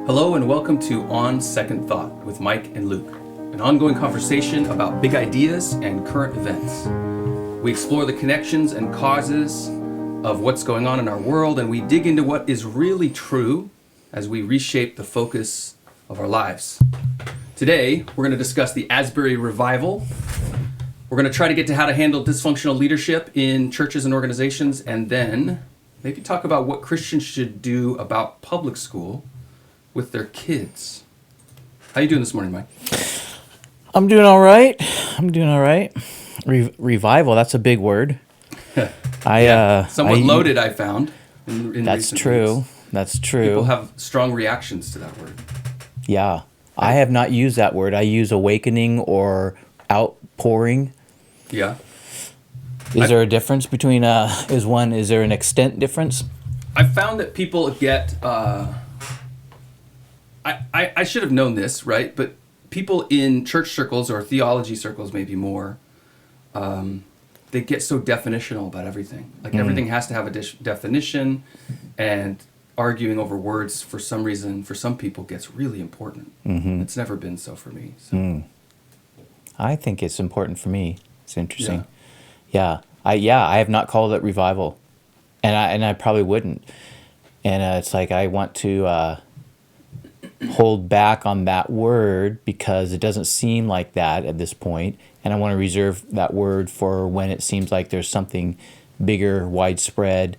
Hello and welcome to On Second Thought with Mike and Luke, an ongoing conversation about big ideas and current events. We explore the connections and causes of what's going on in our world, and we dig into what is really true as we reshape the focus of our lives. Today, we're going to discuss the Asbury Revival. We're going to try to get to how to handle dysfunctional leadership in churches and organizations, and then maybe talk about what Christians should do about public school with their kids. How you doing this morning, Mike? I'm doing all right. Revival, that's a big word. Somewhat loaded, I found. In that's true. Weeks. That's true. People have strong reactions to that word. Yeah. I have not used that word. I use awakening or outpouring. Yeah. Is there a difference between, is there an extent difference? I found that people get, I should have known this, right? But people in church circles or theology circles, maybe more, they get so definitional about everything. Like everything has to have a definition, and arguing over words for some reason, for some people, gets really important. Mm-hmm. It's never been so for me. So. I think it's important for me. It's interesting. Yeah. I have not called it revival, and I probably wouldn't. And it's like I want to hold back on that word because it doesn't seem like that at this point, and I want to reserve that word for when it seems like there's something bigger, widespread.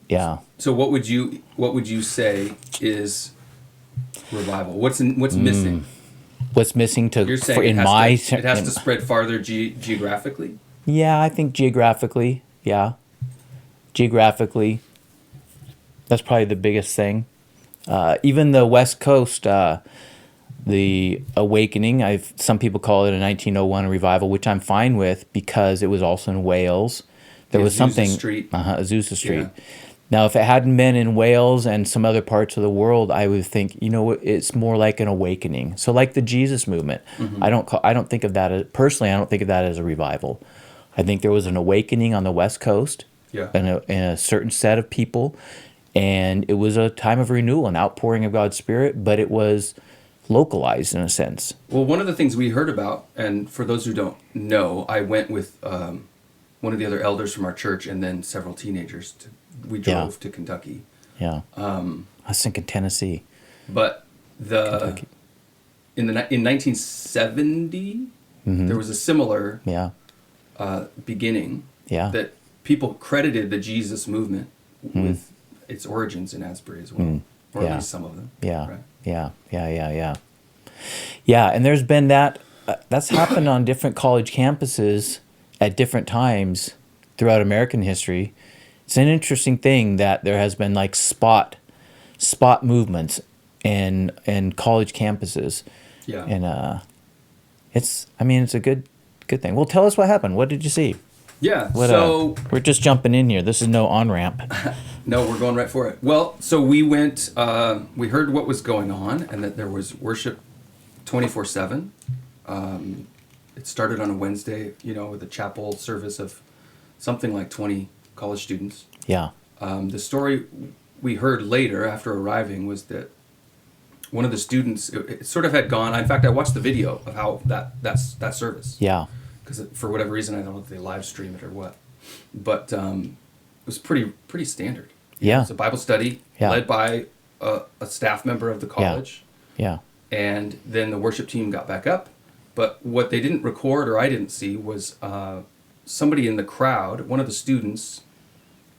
Yeah. So what would you say is revival? What's missing? What's missing You're saying it has to spread farther geographically? Yeah, I think geographically. Yeah. Geographically. That's probably the biggest thing. Even the West Coast, the awakening, some people call it a 1901 revival, which I'm fine with because it was also in Wales. There was something, Azusa Street. Yeah. Now, if it hadn't been in Wales and some other parts of the world, I would think, it's more like an awakening. So, like the Jesus movement, I don't think of that as, personally. I don't think of that as a revival. I think there was an awakening on the West Coast, in a certain set of people, and it was a time of renewal, an outpouring of God's Spirit, but it was localized in a sense. Well, one of the things we heard about, and for those who don't know, I went with one of the other elders from our church and then several teenagers. We drove to Kentucky. Yeah. I was thinking Tennessee. But in 1970, there was a similar beginning that people credited the Jesus movement with its origins in Asbury as well, or at least some of them. Yeah, right? Yeah, and there's been that's happened on different college campuses at different times throughout American history. It's an interesting thing that there has been like spot movements in college campuses. Yeah. And it's a good thing. Well, tell us what happened. What did you see? Yeah. We're just jumping in here. This is no on-ramp. No, we're going right for it. Well, so we went, we heard what was going on and that there was worship 24/7. It started on a Wednesday, with a chapel service of something like 20 college students. Yeah. The story we heard later after arriving was that one of the students, it sort of had gone. In fact, I watched the video of how that service. Yeah. Because for whatever reason, I don't know if they live stream it or what, but it was pretty standard. Yeah. It's a Bible study led by a staff member of the college. Yeah. And then the worship team got back up, but what they didn't record or I didn't see was somebody in the crowd, one of the students,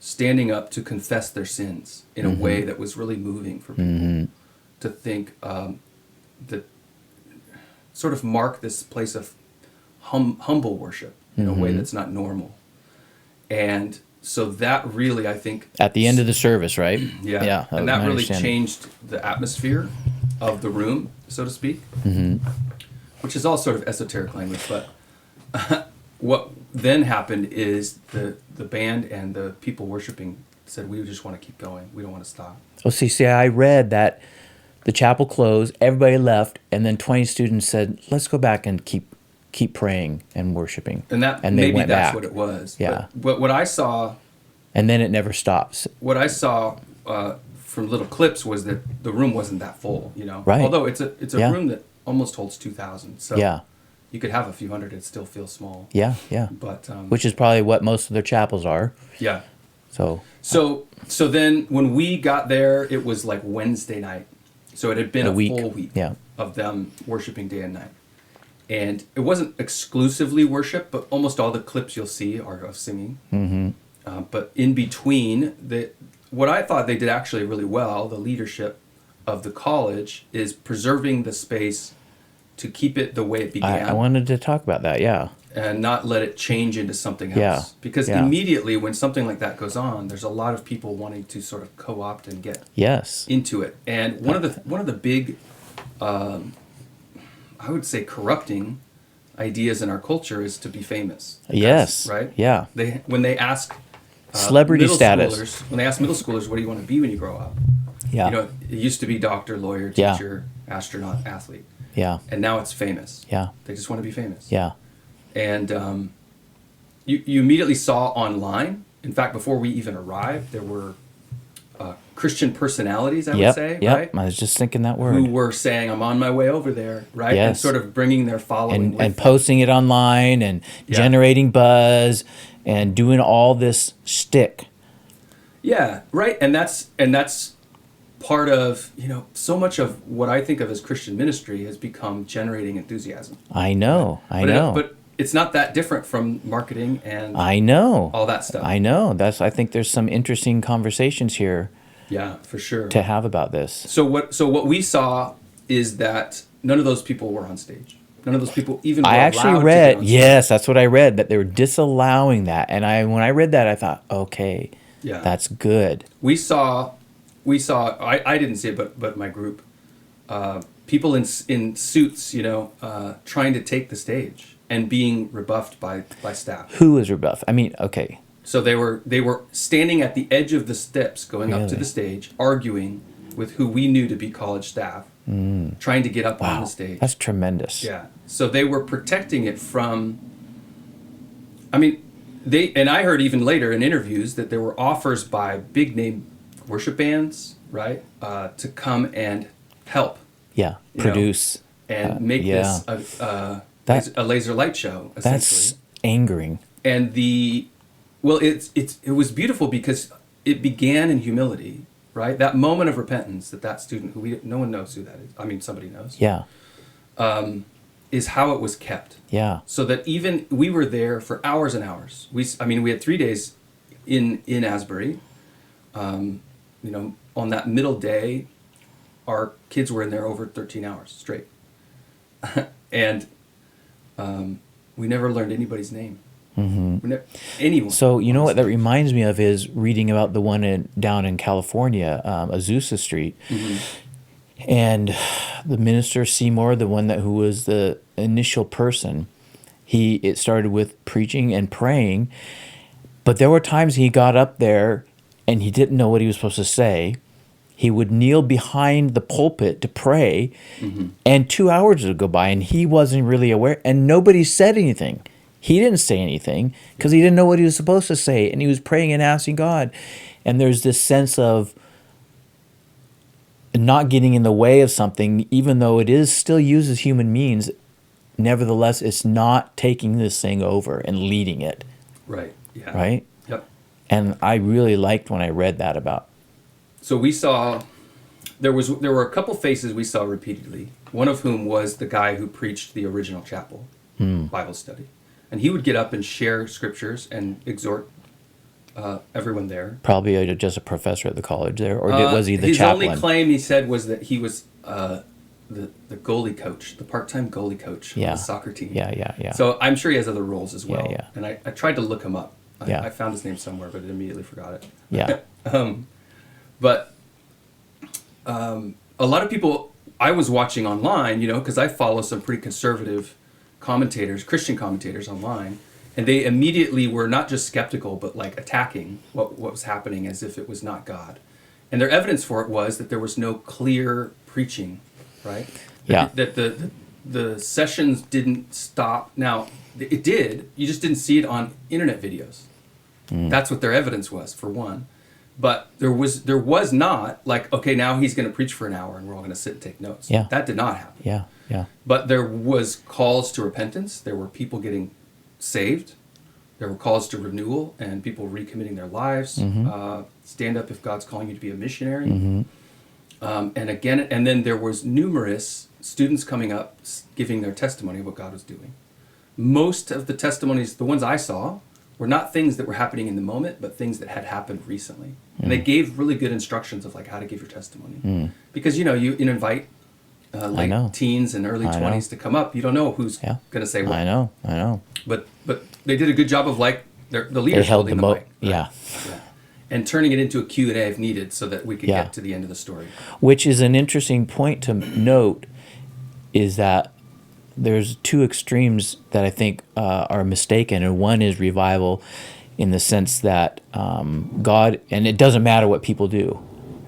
standing up to confess their sins in a way that was really moving for people to think that sort of mark this place of humble worship in a way that's not normal. And so that really, I think... At the end of the service, right? Yeah. And that really changed the atmosphere of the room, so to speak, which is all sort of esoteric language. But what then happened is the band and the people worshiping said, we just want to keep going. We don't want to stop. Oh, see, I read that the chapel closed, everybody left, and then 20 students said, let's go back and keep praying and worshiping. And maybe that's what it was. Yeah. But what I saw And then it never stops. What I saw from little clips was that the room wasn't that full, Right. Although it's a Yeah. room that almost holds 2,000. So Yeah. you could have a few hundred, it still feels small. Yeah, yeah. But Which is probably what most of their chapels are. yeah. So So then when we got there, it was like Wednesday night. So it had been a full week Yeah. of them worshiping day and night. And it wasn't exclusively worship, but almost all the clips you'll see are of singing. Mm-hmm. But in between, what I thought they did actually really well, the leadership of the college, is preserving the space to keep it the way it began. I wanted to talk about that, yeah. And not let it change into something else. Yeah. Because Yeah. immediately when something like that goes on, there's a lot of people wanting to sort of co-opt and get Yes. into it. And one of the big, I would say, corrupting ideas in our culture is to be famous. Yes. Right? Yeah. When they ask Celebrity middle status. schoolers, when they ask middle schoolers, what do you want to be when you grow up? Yeah. It used to be doctor, lawyer, Yeah. teacher, astronaut, athlete. Yeah. And now it's famous. Yeah. They just want to be famous. Yeah. And you immediately saw online, in fact, before we even arrived, there were Christian personalities, I would say, Yep. right? I was just thinking that word. Who were saying, I'm on my way over there, right? And Yes. sort of bringing their following with and them. posting it online and Yeah. generating buzz and doing all this shtick. Yeah, right. And that's part of, so much of what I think of as Christian ministry has become generating enthusiasm. I know. I know. But it's not that different from marketing and I know. all that stuff. I know. I think there's some interesting conversations here Yeah, for sure. to have about this. So what we saw is that none of those people were on stage. None of those people even were I actually allowed to read, get on stage. yes, that's what I read, that they were disallowing that. And when I read that, I thought, okay, Yeah. that's good. We saw I didn't see it, but my group, people in suits, trying to take the stage and being rebuffed by staff. Who is rebuffed? I mean, okay. So they were standing at the edge of the steps going up to Really? the stage, arguing with who we knew to be college staff, trying to get up on Wow, the stage. that's tremendous. Yeah. So they were protecting it from. I mean, I heard even later in interviews that there were offers by big name worship bands, right, to come and help Yeah, You produce. and make yeah. this That- a laser light show, essentially. That's angering. And it was beautiful because it began in humility, right? That moment of repentance that student who no one knows who that is. I mean, somebody knows. Yeah, Is how it was kept. yeah. So that even we were there for hours and hours. We had 3 days in Asbury. On that middle day, our kids were in there over 13 hours straight, and we never learned anybody's name. Mm-hmm. Anyone. So you know what that reminds me of is reading about the one down in California, Azusa Street, and the minister Seymour, the one who was the initial person. It started with preaching and praying, but there were times he got up there and he didn't know what he was supposed to say. He would kneel behind the pulpit to pray, and 2 hours would go by and he wasn't really aware, and nobody said anything. He didn't say anything because he didn't know what he was supposed to say, and he was praying and asking God. And there's this sense of not getting in the way of something, even though it is still used as human means. Nevertheless, it's not taking this thing over and leading it, Right. Yeah. right? Yep. And I really liked when I read that about. So we saw there were a couple faces we saw repeatedly. One of whom was the guy who preached the original chapel Bible study, and he would get up and share scriptures and exhort everyone there. Probably just a professor at the college there, or was he the his chaplain? only claim, he said, was that he was the goalie coach, the part-time goalie coach Yeah. of the soccer team. Yeah. So I'm sure he has other roles as well. Yeah. And I tried to look him up. Yeah. I found his name somewhere, but I immediately forgot it. Yeah. But a lot of people I was watching online, because I follow some pretty conservative commentators, Christian commentators online, and they immediately were not just skeptical, but like attacking what was happening as if it was not God. And their evidence for it was that there was no clear preaching, right? Yeah. That the sessions didn't stop. Now, it did. You just didn't see it on internet videos. That's what their evidence was, for one. But there was not like, okay, now he's going to preach for an hour and we're all going to sit and take notes. Yeah. That did not happen. Yeah. Yeah. But there was calls to repentance. There were people getting saved. There were calls to renewal and people recommitting their lives. Stand up if God's calling you to be a missionary. And then there was numerous students coming up giving their testimony of what God was doing. Most of the testimonies, the ones I saw, were not things that were happening in the moment, but things that had happened recently. And they gave really good instructions of like how to give your testimony. Because you invite late teens and early 20s to come up. You don't know who's going to say what. I know. But they did a good job of like the leaders holding the mic. Right? Yeah. And turning it into a Q&A if needed so that we could get to the end of the story. Which is an interesting point to note, is that there's two extremes that I think are mistaken. And one is revival in the sense that God, and it doesn't matter what people do.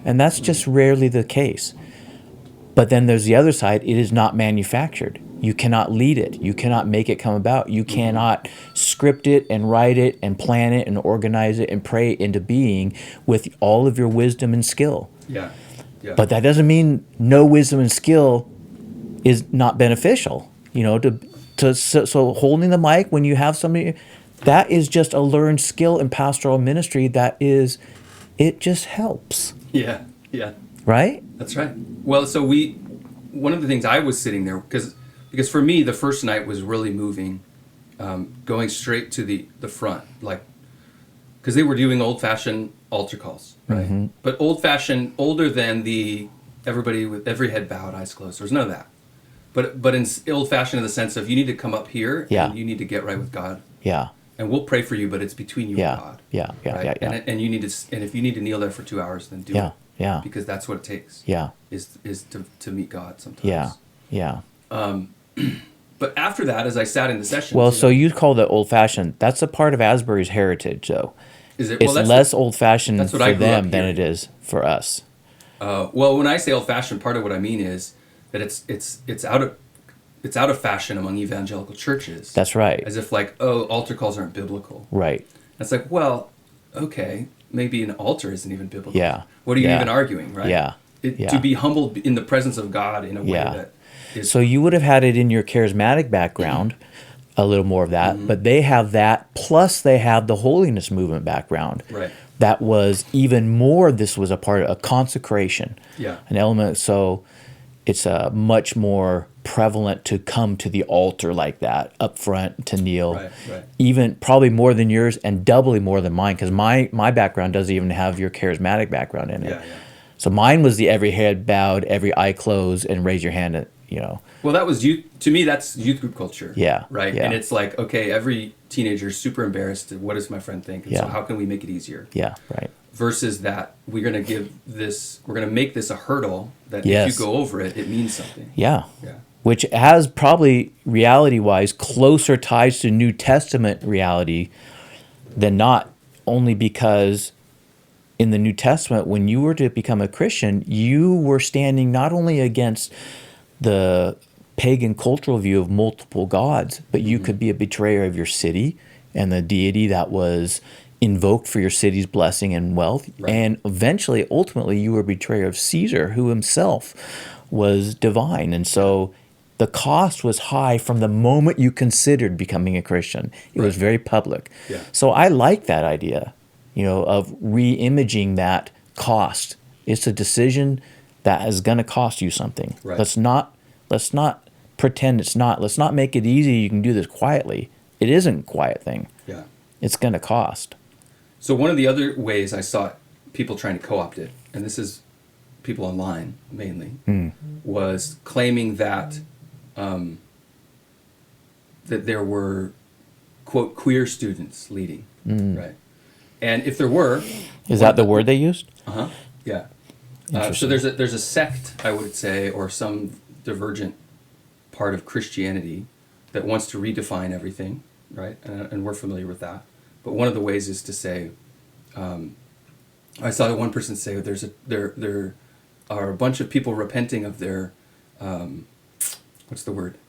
And that's just rarely the case. But then there's the other side, it is not manufactured. You cannot lead it. You cannot make it come about. You cannot script it and write it and plan it and organize it and pray it into being with all of your wisdom and skill. Yeah. But that doesn't mean no wisdom and skill is not beneficial. So holding the mic when you have somebody, that is just a learned skill in pastoral ministry. It just helps. Yeah. Right? That's right. Well, so one of the things I was sitting there, because for me, the first night was really moving, going straight to the front, like, because they were doing old-fashioned altar calls, right? But old-fashioned, older than everybody with every head bowed, eyes closed. There was none of that. But in old-fashioned in the sense of you need to come up here and you need to get right with God. Yeah. And we'll pray for you, but it's between you and God. Yeah. Right? And you need to, and if you need to kneel there for 2 hours, then do it. Yeah. Because that's what it takes. Yeah. Is to meet God sometimes. Yeah. But after that, as I sat in the session. Well, so you call that old-fashioned. That's a part of Asbury's heritage, though. Is it? It's less old-fashioned for them than hearing. it is for us. Well, when I say old-fashioned, part of what I mean is that it's out of fashion among evangelical churches. That's right. As if like, altar calls aren't biblical. Right. It's like, well, okay, maybe an altar isn't even biblical. Yeah. What are you even arguing, right? Yeah. To be humbled in the presence of God in a way that is... So you would have had it in your charismatic background, a little more of that, but they have that, plus they have the holiness movement background. Right. That was even more, this was a part of a consecration. Yeah. An element, so it's much more prevalent to come to the altar like that, up front, to kneel. Right. Even probably more than yours and doubly more than mine, because my background doesn't even have your charismatic background in it. Yeah. So mine was the every head bowed, every eye closed, and raise your hand, Well, that was youth. To me, that's youth group culture. Yeah. Right? Yeah. And it's like, okay, every teenager is super embarrassed. What does my friend think? And so how can we make it easier? Yeah, right. Versus that we're going to make this a hurdle that if you go over it, it means something. Yeah. Yeah. Which has probably, reality-wise, closer ties to New Testament reality than not, only because in the New Testament, when you were to become a Christian, you were standing not only against the pagan cultural view of multiple gods, but you could be a betrayer of your city and the deity that was invoked for your city's blessing and wealth. Right. And eventually, ultimately, you were a betrayer of Caesar, who himself was divine. And so the cost was high from the moment you considered becoming a Christian. It was very public. Yeah. So I like that idea, of re-imaging that cost. It's a decision that is going to cost you something. Right. Let's not pretend it's not. Let's not make it easy. You can do this quietly. It isn't a quiet thing. Yeah. It's going to cost. So one of the other ways I saw people trying to co-opt it, and this is people online mainly, was claiming that that there were, quote, queer students leading, right? And if there were... Is that the word they used? Uh-huh, yeah. So there's a sect, I would say, or some divergent part of Christianity that wants to redefine everything, right? And we're familiar with that. But one of the ways is to say, I saw one person say there are a bunch of people repenting of their, what's the word?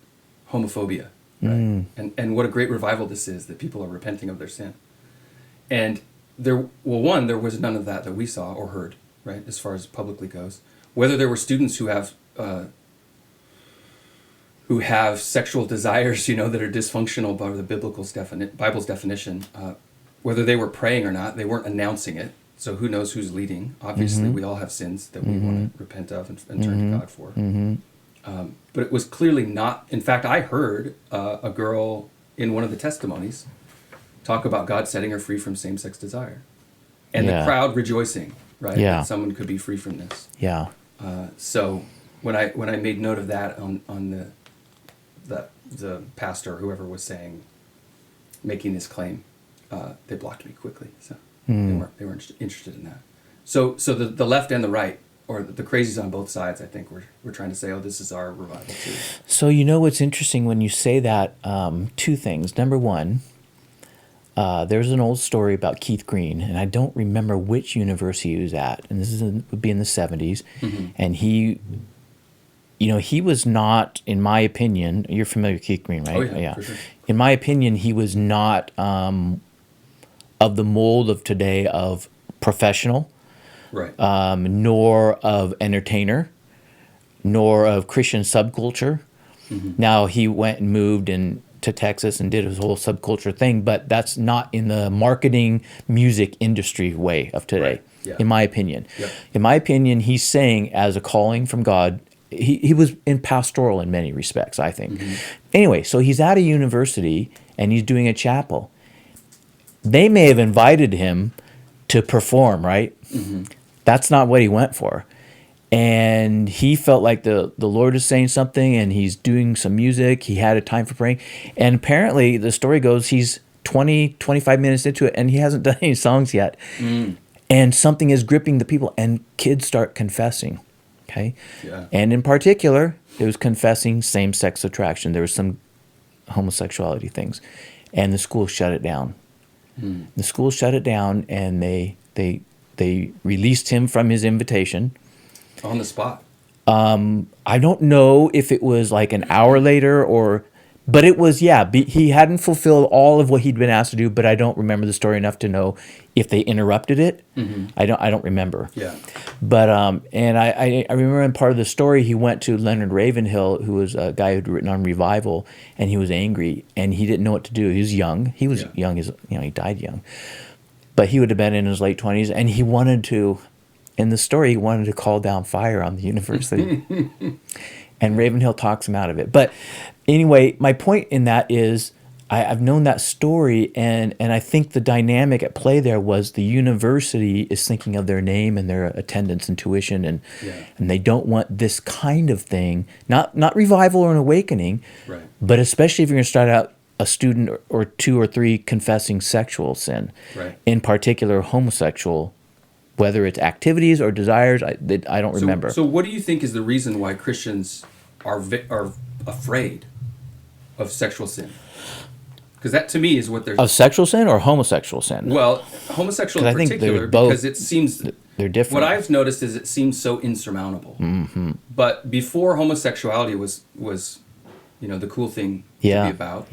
Homophobia, right? And what a great revival this is, that people are repenting of their sin. And there was none of that we saw or heard, right, as far as publicly goes. Whether there were students who have sexual desires, that are dysfunctional by the Bible's definition, whether they were praying or not, they weren't announcing it. So who knows who's leading? Obviously, we all have sins that we want to repent of and turn to God for. But it was clearly not. In fact, I heard a girl in one of the testimonies talk about God setting her free from same-sex desire, and the crowd rejoicing, right? Yeah. That someone could be free from this. Yeah. So when I made note of that on the pastor, whoever was making this claim, they blocked me quickly. So they weren't interested in that. So the left and the right, or the crazies on both sides, I think we're trying to say, oh, this is our revival too. So what's interesting when you say that, two things. Number one, there's an old story about Keith Green, and I don't remember which university he was at, and this would be in the 70s, and he was not, in my opinion, you're familiar with Keith Green, right? Oh, yeah. For sure. In my opinion, he was not of the mold of today of professional, Right. Nor of entertainer, nor of Christian subculture. Now, he went and moved to Texas and did his whole subculture thing, but that's not in the marketing music industry way of today, Right. Yeah. in my opinion. Yep. In my opinion, he's saying as a calling from God, he was in pastoral in many respects, I think. Anyway, so he's at a university and he's doing a chapel. They may have invited him to perform, right? That's not what he went for. And he felt like the Lord is saying something, and he's doing some music. He had a time for praying. And apparently, the story goes, he's 25 minutes into it, and he hasn't done any songs yet. And something is gripping the people, and kids start confessing. Okay? Yeah. And in particular, it was confessing same-sex attraction. There was some homosexuality things. And the school shut it down. The school shut it down, and they released him from his invitation. On the spot. I don't know if it was like an hour later but it was, he hadn't fulfilled all of what he'd been asked to do, but I don't remember the story enough to know if they interrupted it. I don't remember. Yeah. But, and I remember in part of the story, he went to Leonard Ravenhill, who was a guy who'd written on revival, and he was angry, and he didn't know what to do. He was young. He was young, he died young. But he would have been in his late 20s, and he wanted to, in the story, he wanted to call down fire on the university. And Ravenhill talks him out of it. But anyway, my point in that is I've known that story, and I think the dynamic at play there was the university is thinking of their name and their attendance and tuition, and they don't want this kind of thing, not revival or an awakening, Right. but especially if you're going to start out a student or two or three confessing sexual sin, Right. in particular homosexual, whether it's activities or desires, I don't remember. So what do you think is the reason why Christians are afraid of sexual sin? Because that, to me, is what they're... Of sexual sin or homosexual sin? Well, homosexual 'Cause in I think particular, they're both- because it seems... They're different. What I've noticed is it seems so insurmountable. But before homosexuality was the cool thing to be about,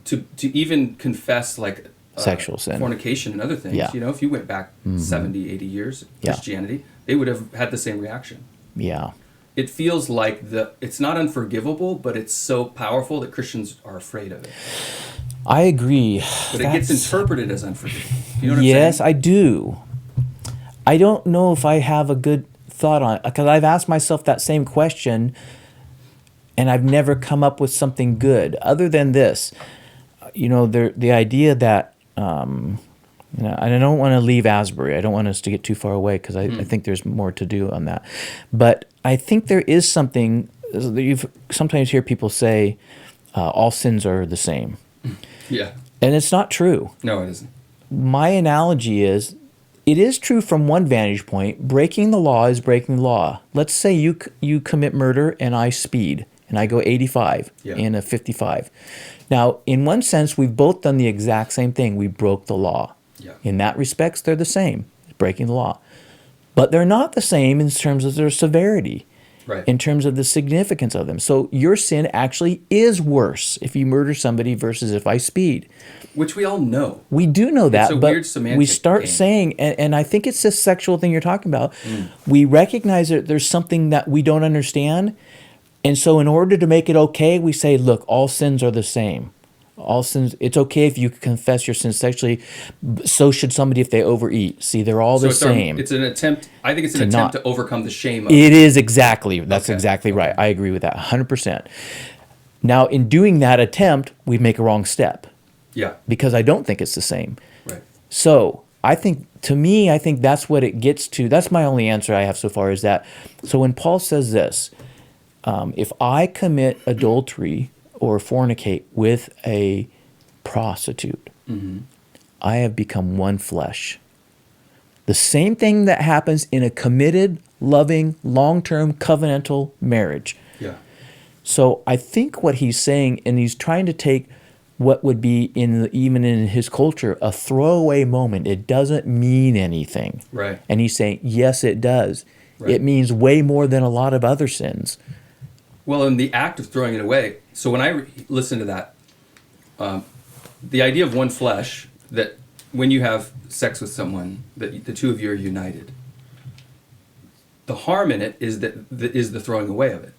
to even confess like sexual sin, fornication and other things, if you went back 70, 80 years, Christianity, they would have had the same reaction. Yeah. It feels like it's not unforgivable, but it's so powerful that Christians are afraid of it. I agree. But it gets interpreted as unforgivable. You know what I'm saying? Yes, I do. I don't know if I have a good thought on it, because I've asked myself that same question, and I've never come up with something good other than this. The idea that, and I don't want to leave Asbury. I don't want us to get too far away, because I think there's more to do on that. But I think there is something, you sometimes hear people say, all sins are the same. Yeah. And it's not true. No, it isn't. My analogy is, it is true from one vantage point. Breaking the law is breaking the law. Let's say you commit murder and I speed, and I go 85 in a 55. Now, in one sense, we've both done the exact same thing. We broke the law. Yeah. In that respects, they're the same, breaking the law. But they're not the same in terms of their severity. Right. in terms of the significance of them. So your sin actually is worse if you murder somebody versus if I speed. Which we all know. We do know that, a but weird semantic we start game. saying, and I think it's this sexual thing you're talking about. We recognize that there's something that we don't understand. And so in order to make it okay, we say, look, all sins are the same. All sins, it's okay if you confess your sins sexually. So should somebody if they overeat. See, they're all the it's same. it's an attempt. I think it's an attempt to overcome the shame of It is exactly. That's Okay. exactly right. I agree with that 100%. Now, in doing that attempt, we make a wrong step Yeah. because I don't think it's the same. Right. So I think, to me, I think that's what it gets to. That's my only answer I have so far is that. So when Paul says this, if I commit adultery or fornicate with a prostitute, I have become one flesh. The same thing that happens in a committed, loving, long-term covenantal marriage. Yeah. So I think what he's saying, and he's trying to take what would be even in his culture a throwaway moment. It doesn't mean anything. Right. And he's saying, yes, it does. Right. It means way more than a lot of other sins. Well, in the act of throwing it away, so when I listen to that, the idea of one flesh, that when you have sex with someone, that the two of you are united, the harm in it is the throwing away of it.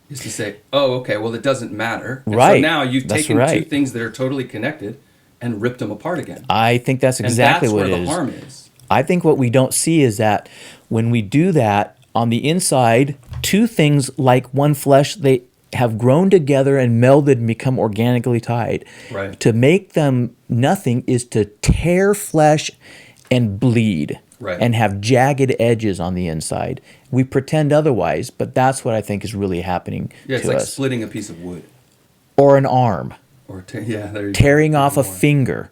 Is to say, oh, okay, well, it doesn't matter. And Right. So now you've That's taken two right. things that are totally connected and ripped them apart again. I think that's exactly what it And is. that's where the harm is. I think what we don't see is that when we do that, on the inside, two things like one flesh, they have grown together and melded and become organically tied. Right. To make them nothing is to tear flesh and bleed. Right. And have jagged edges on the inside. We pretend otherwise, but that's what I think is really happening Yeah, it's to like us. splitting a piece of wood. Or an arm. Or there you Tearing go. off a More. finger.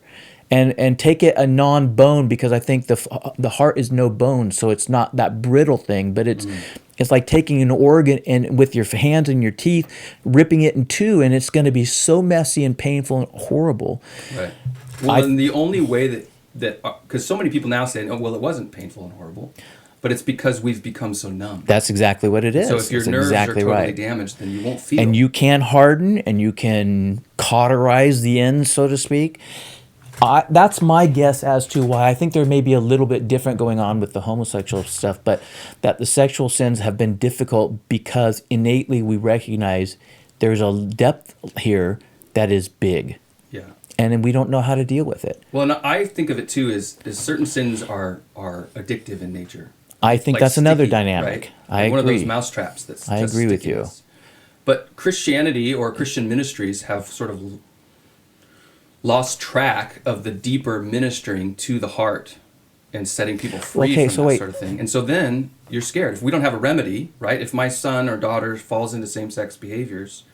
And take it a non-bone, because I think the heart is no bone, so it's not that brittle thing, but it's like taking an organ and with your hands and your teeth, ripping it in two, and it's going to be so messy and painful and horrible. Right. Well, and the only way that because so many people now say, oh, well, it wasn't painful and horrible, but it's because we've become so numb. That's exactly what it is. So if your That's nerves exactly are totally right. damaged, then you won't feel. And you can harden and you can cauterize the end, so to speak. That's my guess as to why I think there may be a little bit different going on with the homosexual stuff, but that the sexual sins have been difficult because innately we recognize there's a depth here that is big. Yeah. And then we don't know how to deal with it. Well, and I think of it too as certain sins are addictive in nature. I think Like that's another sticky, dynamic. right? I Like agree. one of those mousetraps that's I just agree with you. stickiness. But Christianity or Christian ministries have sort of lost track of the deeper ministering to the heart and setting people free from that sort of thing. And so then you're scared. If we don't have a remedy, right? If my son or daughter falls into same-sex behaviors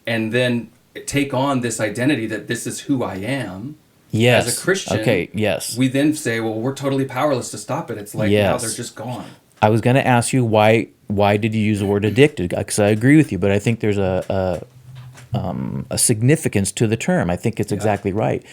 and then take on this identity that this is who I am, Yes. as a Christian, Okay, yes. we then say, well, we're totally powerless to stop it. It's like now Yes. they're just gone. I was going to ask you why did you use the word addicted? Because I agree with you, but I think there's a significance to the term. I think it's exactly right,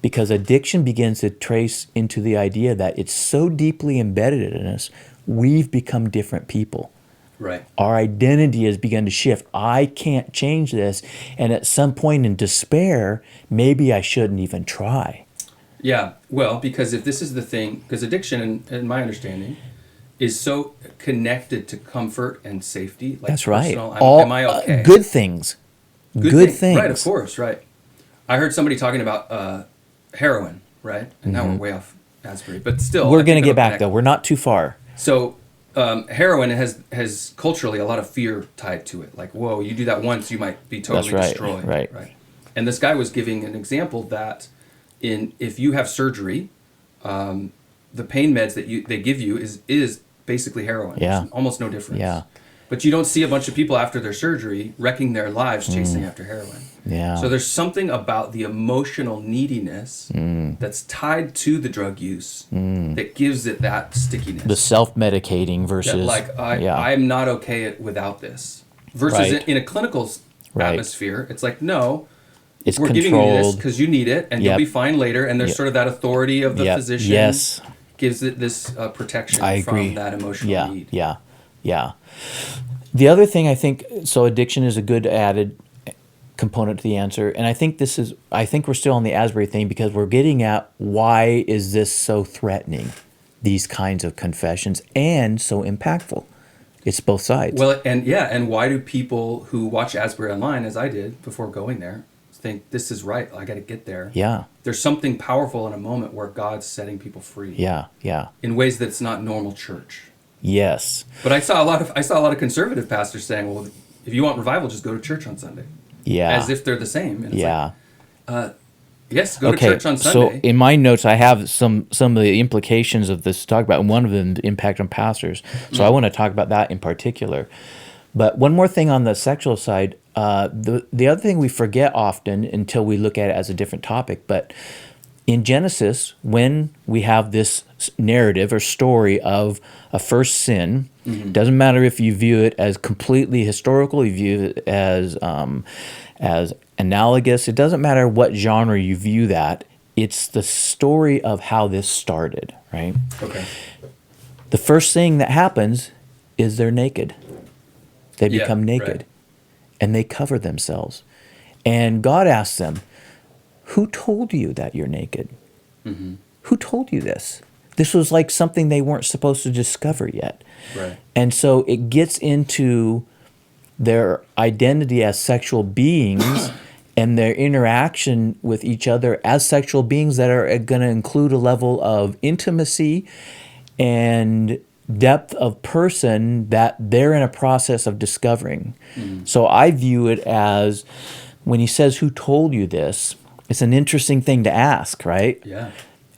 because addiction begins to trace into the idea that it's so deeply embedded in us, we've become different people. Right. Our identity has begun to shift. I can't change this, and at some point in despair, maybe I shouldn't even try. Yeah. Well, because if this is the thing, because addiction, in my understanding, is so connected to comfort and safety. Like That's right. personal, All am I okay? good things. Good things. Right, of course, right. I heard somebody talking about heroin, right? And now we're way off Asbury, but still. We're I going to think get it'll back, connect. though. We're not too far. So heroin has culturally a lot of fear tied to it. Like, whoa, you do that once, you might be totally That's right, destroyed. right. And this guy was giving an example that if you have surgery, the pain meds that they give you is basically heroin. Yeah. There's almost no difference. Yeah. But you don't see a bunch of people after their surgery wrecking their lives chasing after heroin. Yeah. So there's something about the emotional neediness that's tied to the drug use that gives it that stickiness. The self-medicating That, versus... like, I'm not okay without this. Versus Right. in a clinical atmosphere, it's like, no, It's we're giving you this controlled. because you need it, and you'll Yep. be fine later. And there's Yep. sort of that authority of the Yep. physician gives it this protection I agree. from that emotional need. Yeah. The other thing I think, so addiction is a good added component to the answer. And I think we're still on the Asbury thing because we're getting at why is this so threatening, these kinds of confessions, and so impactful. It's both sides. Well, and why do people who watch Asbury online, as I did before going there, think this is right? I got to get there. Yeah. There's something powerful in a moment where God's setting people free. Yeah. Yeah. In ways that's not normal church. Yes. But I saw a lot of conservative pastors saying, "Well, if you want revival, just go to church on Sunday." Yeah. As if they're the same. And it's Yeah. yes, go to church on So Sunday. in my notes, I have some of the implications of this to talk about, and one of them, the impact on pastors. So I want to talk about that in particular. But one more thing on the sexual side, the other thing we forget often until we look at it as a different topic, but in Genesis, when we have this narrative or story of a first sin, doesn't matter if you view it as completely historical, you view it as analogous. It doesn't matter what genre you view that. It's the story of how this started, right? Okay. The first thing that happens is they're naked. They Yeah, become naked, right. and they cover themselves. And God asks them, who told you that you're naked? Who told you this? This was like something they weren't supposed to discover yet. Right. And so it gets into their identity as sexual beings and their interaction with each other as sexual beings that are going to include a level of intimacy and depth of person that they're in a process of discovering. So I view it as, when he says, who told you this? It's an interesting thing to ask, right? Yeah.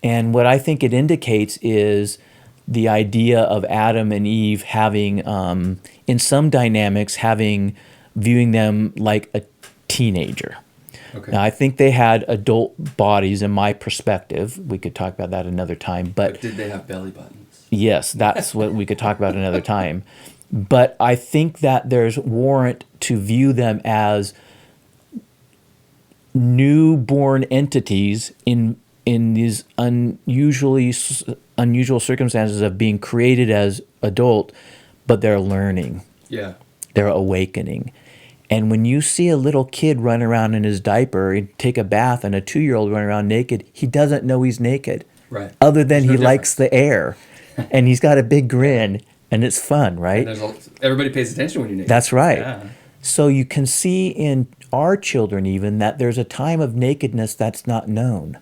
And what I think it indicates is the idea of Adam and Eve having, in some dynamics, viewing them like a teenager. Okay. Now, I think they had adult bodies in my perspective. We could talk about that another time. But did they have belly buttons? Yes, that's what we could talk about another time. But I think that there's warrant to view them as newborn entities in these unusual circumstances of being created as adult, but they're learning. Yeah. They're awakening. And when you see a little kid run around in his diaper and take a bath and a 2-year-old run around naked, he doesn't know he's naked. Right. Other than There's no he difference. likes the air. And he's got a big grin. And it's fun, right? And everybody pays attention when you're naked. That's right. Yeah. So you can see in our children even that there's a time of nakedness that's not known.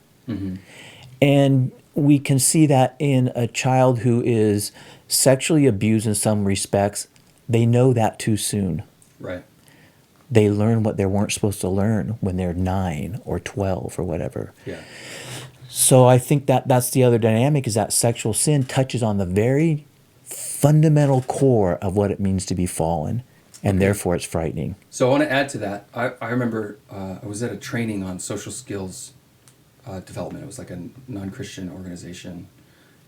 And we can see that in a child who is sexually abused in some respects. They know that too soon. Right. They learn what they weren't supposed to learn when they're 9 or 12 or whatever. Yeah. So I think that that's the other dynamic, is that sexual sin touches on the very fundamental core of what it means to be fallen, and therefore it's frightening. So I want to add to that. I remember I was at a training on social skills development. It was like a non-Christian organization.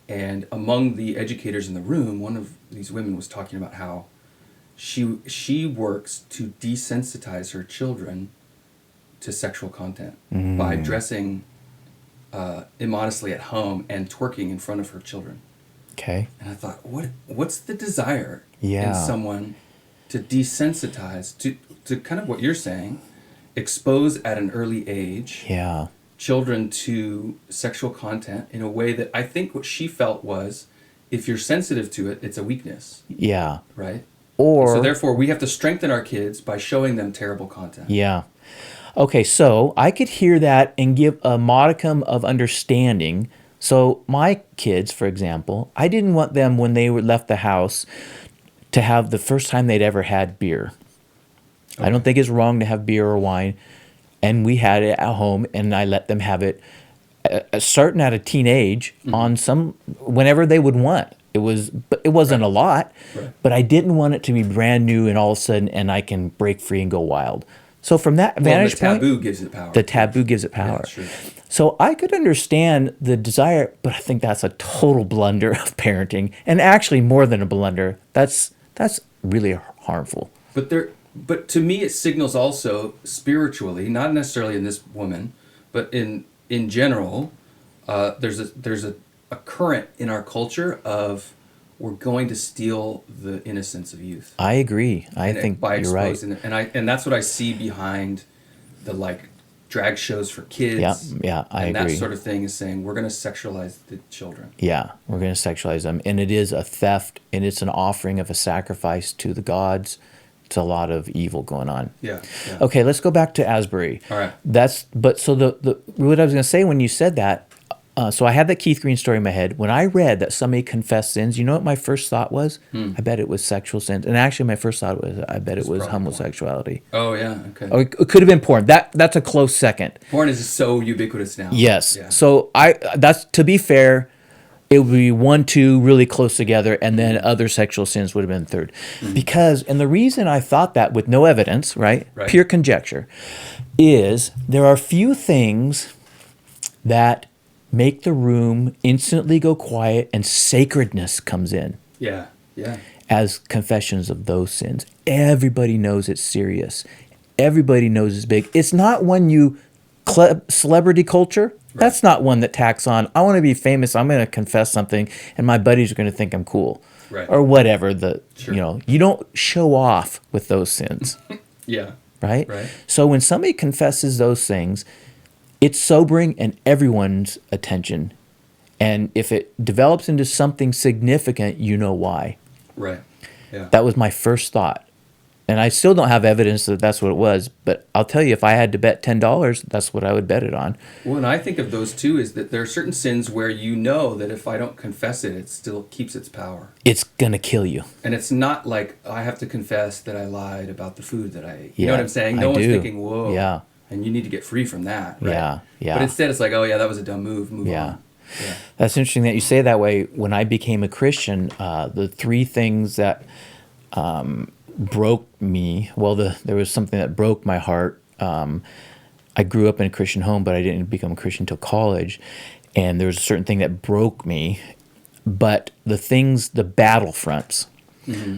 And among the educators in the room, one of these women was talking about how she works to desensitize her children to sexual content by dressing immodestly at home and twerking in front of her children. Okay. And I thought, what's the desire in Yeah. someone to desensitize, to kind of what you're saying, expose at an early age Yeah. children to sexual content in a way that I think what she felt was, if you're sensitive to it, it's a weakness, Yeah. right? Or So therefore, we have to strengthen our kids by showing them terrible content. yeah. Okay, so I could hear that and give a modicum of understanding. So my kids, for example, I didn't want them when they left the house to have the first time they'd ever had beer. I don't think it's wrong to have beer or wine. And we had it at home, and I let them have it starting at a teenage on whenever they would want. But it wasn't a lot, Right. but I didn't want it to be brand new and all of a sudden, and I can break free and go wild. So from that Well, vantage the point, taboo gives it power. the taboo gives it power. Yeah, sure. So I could understand the desire, but I think that's a total blunder of parenting, and actually more than a blunder. That's really harmful. But to me, it signals also spiritually, not necessarily in this woman, but in general, there's a current in our culture of we're going to steal the innocence of youth. I agree. I And think by you're right. exposing it, and that's what I see behind the like drag shows for kids. Yeah, I and agree. that sort of thing is saying we're going to sexualize the children. Yeah, we're going to sexualize them. And it is a theft, and it's an offering of a sacrifice to the gods. It's a lot of evil going on. Yeah. Okay, let's go back to Asbury. All right. So the what I was going to say when you said that, so I had that Keith Green story in my head. When I read that somebody confessed sins, you know what my first thought was? I bet it was sexual sins. And actually my first thought was, I bet it was probably homosexuality. Oh yeah. Okay. Or it could have been porn. That's a close second. Porn is so ubiquitous now. Yes. Yeah. So that's, to be fair, it would be 1, 2 really close together, and then other sexual sins would have been third. Because, and the reason I thought that with no evidence, right? Pure conjecture, is there are few things that make the room instantly go quiet and sacredness comes in Yeah. as confessions of those sins. Everybody knows it's serious. Everybody knows it's big. It's not when you celebrity culture. That's not one that tacks on, I want to be famous, I'm going to confess something, and my buddies are going to think I'm cool. Right. Or whatever. Sure. You don't show off with those sins. Yeah. Right? Right. So when somebody confesses those things, it's sobering and everyone's attention. And if it develops into something significant, you know why. Right. Yeah. That was my first thought. And I still don't have evidence that that's what it was, but I'll tell you, if I had to bet $10, that's what I would bet it on. Well, and I think of those too is that there are certain sins where you know that if I don't confess it, it still keeps its power. It's going to kill you. And it's not like I have to confess that I lied about the food that I ate. You know what I'm saying? I No one's do. thinking, whoa. Yeah. And you need to get free from that. Right? Yeah. But instead it's like, oh yeah, that was a dumb move. Move Yeah. on. Yeah. That's interesting that you say that way. When I became a Christian, the 3 things that broke me, there was something that broke my heart. I grew up in a Christian home, but I didn't become a Christian until college. And there was a certain thing that broke me. But the battlefronts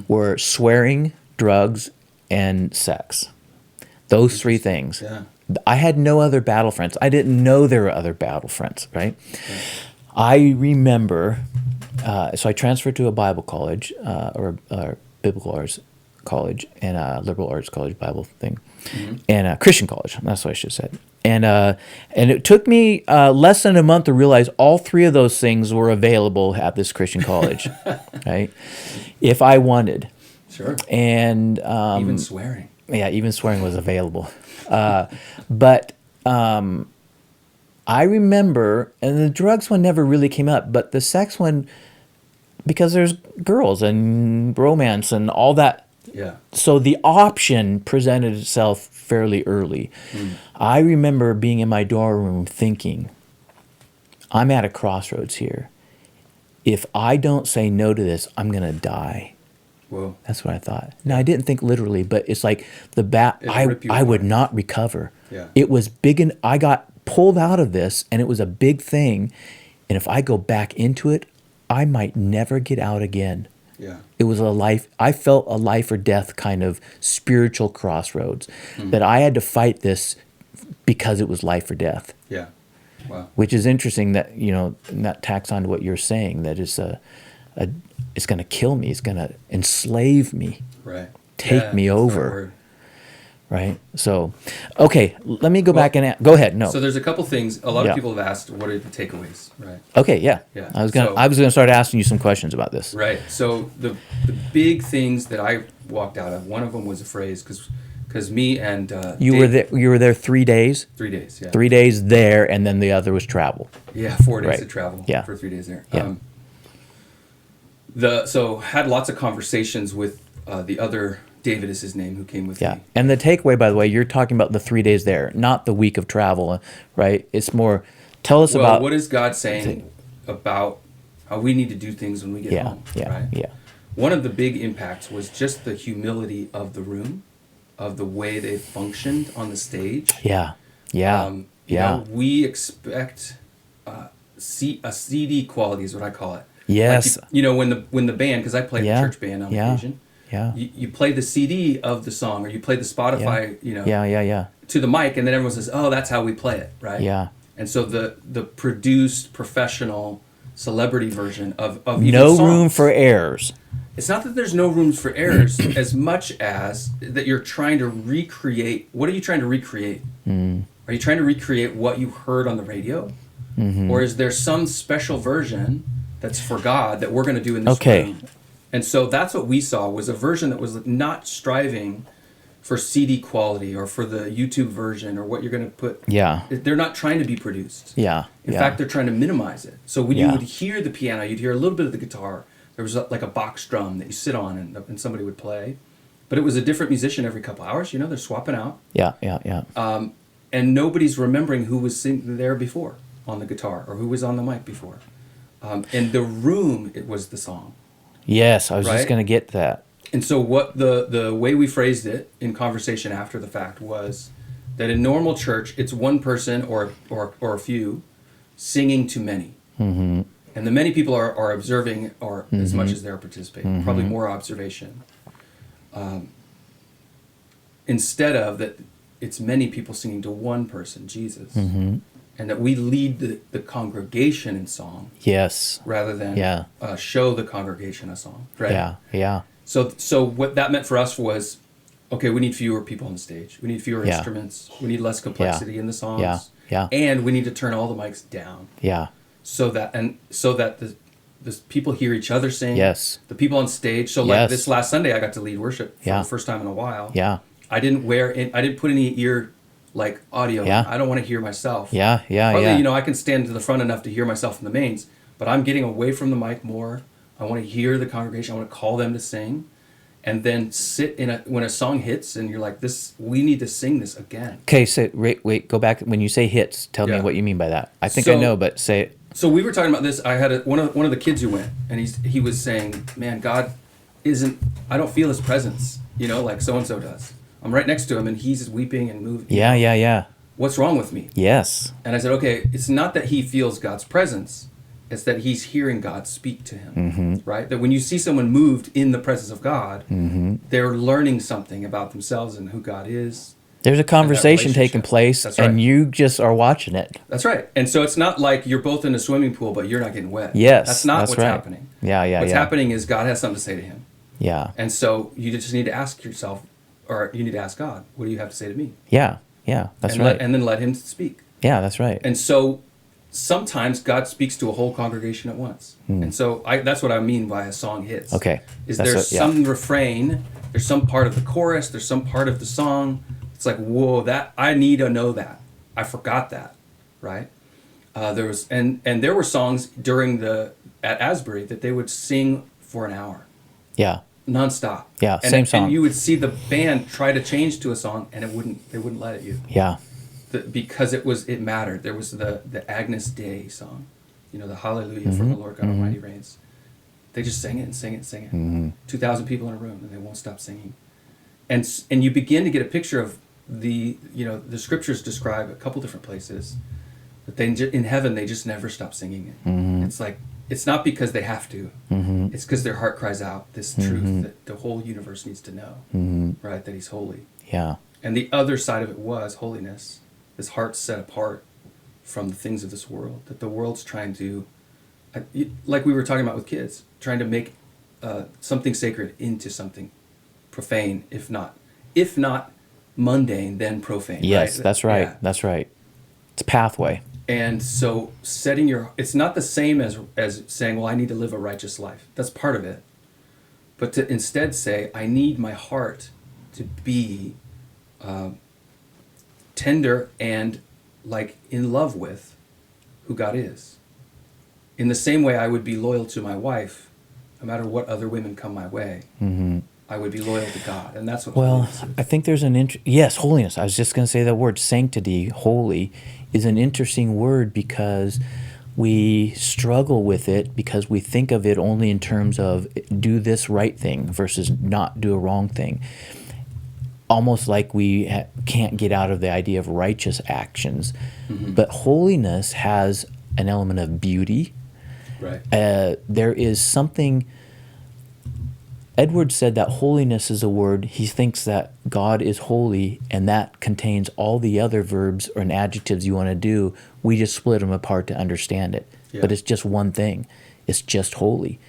were swearing, drugs, and sex. Those 3 things. Yeah. I had no other battlefronts. I didn't know there were other battlefronts, right? Yeah. I remember, so I transferred to a Bible college, or biblical arts college, and a liberal arts college Bible thing, and a Christian college. That's what I should have said. And it took me less than a month to realize all 3 of those things were available at this Christian college, right? If I wanted. Sure. And even swearing. Yeah, even swearing was available. But I remember, and the drugs one never really came up, but the sex one, because there's girls and romance and all that. Yeah. So the option presented itself fairly early. I remember being in my dorm room thinking, I'm at a crossroads here. If I don't say no to this, I'm going to die. Whoa. That's what I thought. Now, I didn't think literally, but it's like I would not recover. Yeah. It was big, and I got pulled out of this, and it was a big thing. And if I go back into it, I might never get out again. Yeah. It was I felt a life or death kind of spiritual crossroads, that I had to fight this because it was life or death. Yeah. Wow. Which is interesting that, and that tacks on to what you're saying, that it's it's going to kill me. It's going to enslave me. Right. Take me that's the over. word. Right. So, okay, let me go back and go ahead. No. So there's a couple things. A lot Yeah. of people have asked, what are the takeaways? Right. Okay. Yeah. Yeah. I was gonna start asking you some questions about this. Right. So the big things that I walked out of, one of them was a phrase, because me and You were there 3 days. 3 days. Yeah. 3 days there, and then the other was travel. Yeah. 4 days Right. of travel. Yeah. For 3 days there. Yeah. So had lots of conversations with the other. David is his name, who came with Yeah. me. And the takeaway, by the way, you're talking about the 3 days there, not the week of travel, right? It's more. Tell us about. What is God saying about how we need to do things when we get home? Right? Yeah. One of the big impacts was just the humility of the room, of the way they functioned on the stage. Yeah. We expect a CD quality is what I call it. Yes. Like when the band, because I play the church band on occasion. Yeah. You play the CD of the song, or you play the Spotify. Yeah. To the mic, and then everyone says, "Oh, that's how we play it," right? Yeah. And so the produced professional celebrity version of even No songs. room for errors. It's not that there's no rooms for errors as much as that you're trying to recreate. What are you trying to recreate? Are you trying to recreate what you heard on the radio? Or is there some special version that's for God that we're going to do in this room? And so that's what we saw, was a version that was not striving for CD quality or for the YouTube version or what you're going to put. Yeah. They're not trying to be produced. Yeah. In fact, they're trying to minimize it. So when Yeah. you would hear the piano, you'd hear a little bit of the guitar. There was like a box drum that you sit on and somebody would play. But it was a different musician every couple hours. They're swapping out. Yeah, yeah, yeah. And nobody's remembering who was sitting there before on the guitar or who was on the mic before. In the room, it was the song. Yes, I was Right? just going to get to that. And so what the way we phrased it in conversation after the fact was that in normal church, it's one person or a few singing to many. Mm-hmm. And the many people are observing or as much as they're participating, probably more observation. Instead of that, it's many people singing to one person, Jesus. And that we lead the congregation in song Yes. rather than Yeah. show the congregation a song. Right? Yeah, yeah. So what that meant for us was, okay, we need fewer people on the stage. We need fewer Yeah. instruments. We need less complexity in the songs. Yeah, yeah. And we need to turn all the mics down Yeah. so that the people hear each other sing. Yes. The people on stage. So like Yes. this last Sunday, I got to lead worship for Yeah. the first time in a while. Yeah. I didn't put any ear like audio. Yeah. I don't want to hear myself. Yeah, yeah, Partly, yeah. I can stand to the front enough to hear myself in the mains, but I'm getting away from the mic more. I want to hear the congregation. I want to call them to sing, and then sit when a song hits, and you're like, "This, we need to sing this again." Okay, so wait, go back. When you say hits, tell me Yeah. what you mean by that. I think I So- know, but say it. So we were talking about this. I had one of the kids who went, and he was saying, "Man, God isn't. I don't feel His presence. Like so and so does. I'm right next to him, and he's weeping and moving. Yeah, yeah, yeah. What's wrong with me?" Yes. And I said, okay, it's not that he feels God's presence. It's that he's hearing God speak to him, right? That when you see someone moved in the presence of God, they're learning something about themselves and who God is. There's a conversation taking relationship. place, That's right. and you just are watching it. That's right. And so it's not like you're both in a swimming pool, but you're not getting wet. Yes, That's not that's what's right. happening. Yeah, yeah, What's yeah. happening is God has something to say to him. Yeah, And so you just need to ask yourself, or you need to ask God, what do you have to say to me? yeah, yeah. That's and right. and then let him speak. Yeah, that's right. And so sometimes God speaks to a whole congregation at once. And so that's what I mean by a song hits. Okay. Is That's there's some refrain, there's some part of the chorus, there's some part of the song. It's like, whoa, that I need to know that. I forgot that, right? There was and there were songs during at Asbury that they would sing for an hour, Yeah, nonstop. Yeah, and, same song. And you would see the band try to change to a song, and they wouldn't let you. yeah, Because it mattered. There was the Agnus Dei song, the Hallelujah for the Lord God Almighty reigns. They just sang it and sang it and sang it. 2,000 people in a room, and they won't stop singing. And you begin to get a picture of the scriptures describe a couple different places, but in heaven they just never stop singing it. It's like, it's not because they have to. It's because their heart cries out this truth that the whole universe needs to know, right? That He's holy. yeah, And the other side of it was holiness. This heart set apart from the things of this world. That the world's trying to, like we were talking about with kids, trying to make something sacred into something profane, if not mundane, then profane. yes, right? that's right. Yeah. That's right. It's a pathway. And so it's not the same as saying, well, I need to live a righteous life. That's part of it. But to instead say, I need my heart to be tender and like in love with who God is. In the same way I would be loyal to my wife, no matter what other women come my way, I would be loyal to God. And that's what Well, holiness is. I think there's yes, holiness. I was just going to say that word, sanctity, holy, is an interesting word because we struggle with it because we think of it only in terms of do this right thing versus not do a wrong thing. Almost like we can't get out of the idea of righteous actions. But holiness has an element of beauty. Right. There is something, Edward said that holiness is a word. He thinks that God is holy, and that contains all the other verbs or adjectives you want to do. We just split them apart to understand it. Yeah. But it's just one thing. It's just holy.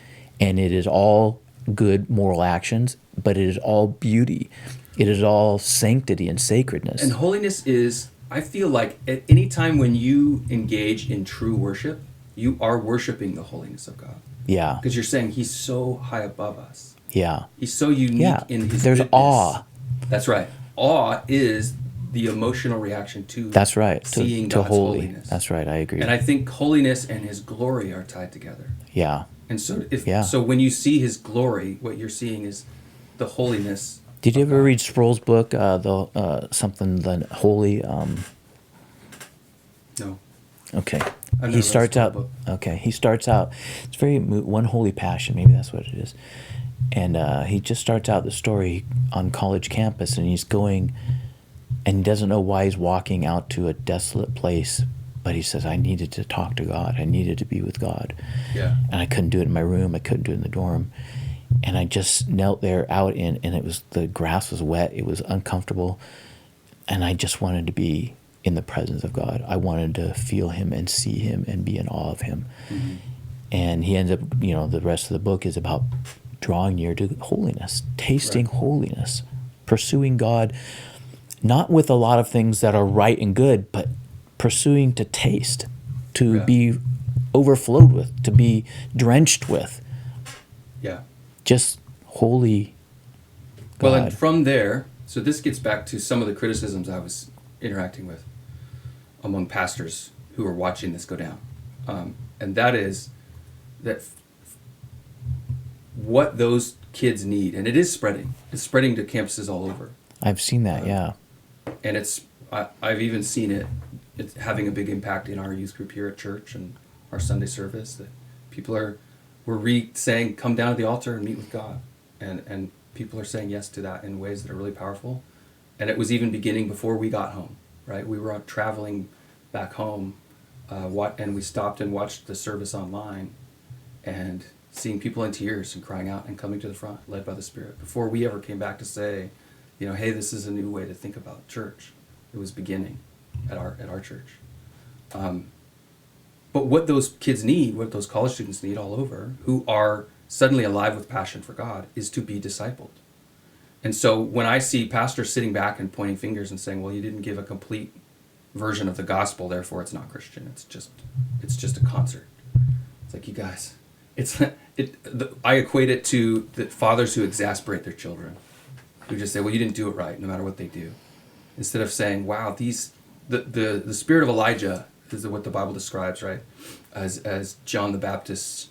And it is all good moral actions, but it is all beauty. It is all sanctity and sacredness. And holiness is, I feel like at any time when you engage in true worship, you are worshiping the holiness of God. Yeah. Because you're saying he's so high above us. Yeah. He's so unique in his There's goodness. awe. That's right. Awe is the emotional reaction to That's right. seeing To God's holy. holiness. That's right. I agree. And I think holiness and his glory are tied together. Yeah. And so Yeah. so when you see his glory, what you're seeing is the holiness. Did you of ever God. read Sproul's book, the Holy? No. Okay. I've never He read starts Sproul's out. book. Okay. He starts out. It's very one holy passion. Maybe that's what it is. And he just starts out the story on college campus, and he's going, and he doesn't know why he's walking out to a desolate place, but he says, "I needed to talk to God. I needed to be with God." Yeah. And I couldn't do it in my room. I couldn't do it in the dorm. And I just knelt there out in, and it was, the grass was wet. It was uncomfortable. And I just wanted to be in the presence of God. I wanted to feel him and see him and be in awe of him. Mm-hmm. And he ends up, the rest of the book is about drawing near to holiness, tasting holiness, pursuing God, not with a lot of things that are right and good, but pursuing to taste, to be overflowed with, to be drenched with. Yeah. Just holy God. Well, and from there, so this gets back to some of the criticisms I was interacting with among pastors who are watching this go down. And that is that what those kids need, and it is spreading. It's spreading to campuses all over. I've seen that, yeah. And I've even seen it's having a big impact in our youth group here at church and our Sunday service, that people we're saying, come down to the altar and meet with God. And people are saying yes to that in ways that are really powerful. And it was even beginning before we got home, right? We were traveling back home, and we stopped and watched the service online, and seeing people in tears and crying out and coming to the front, led by the Spirit. Before we ever came back to say, hey, this is a new way to think about church. It was beginning at our church. But what those kids need, what those college students need all over, who are suddenly alive with passion for God, is to be discipled. And so when I see pastors sitting back and pointing fingers and saying, well, you didn't give a complete version of the gospel, therefore it's not Christian. It's just a concert. It's like, you guys, I equate it to the fathers who exasperate their children, who just say, well, you didn't do it right, no matter what they do. Instead of saying, wow, the spirit of Elijah is what the Bible describes, right, as John the Baptist's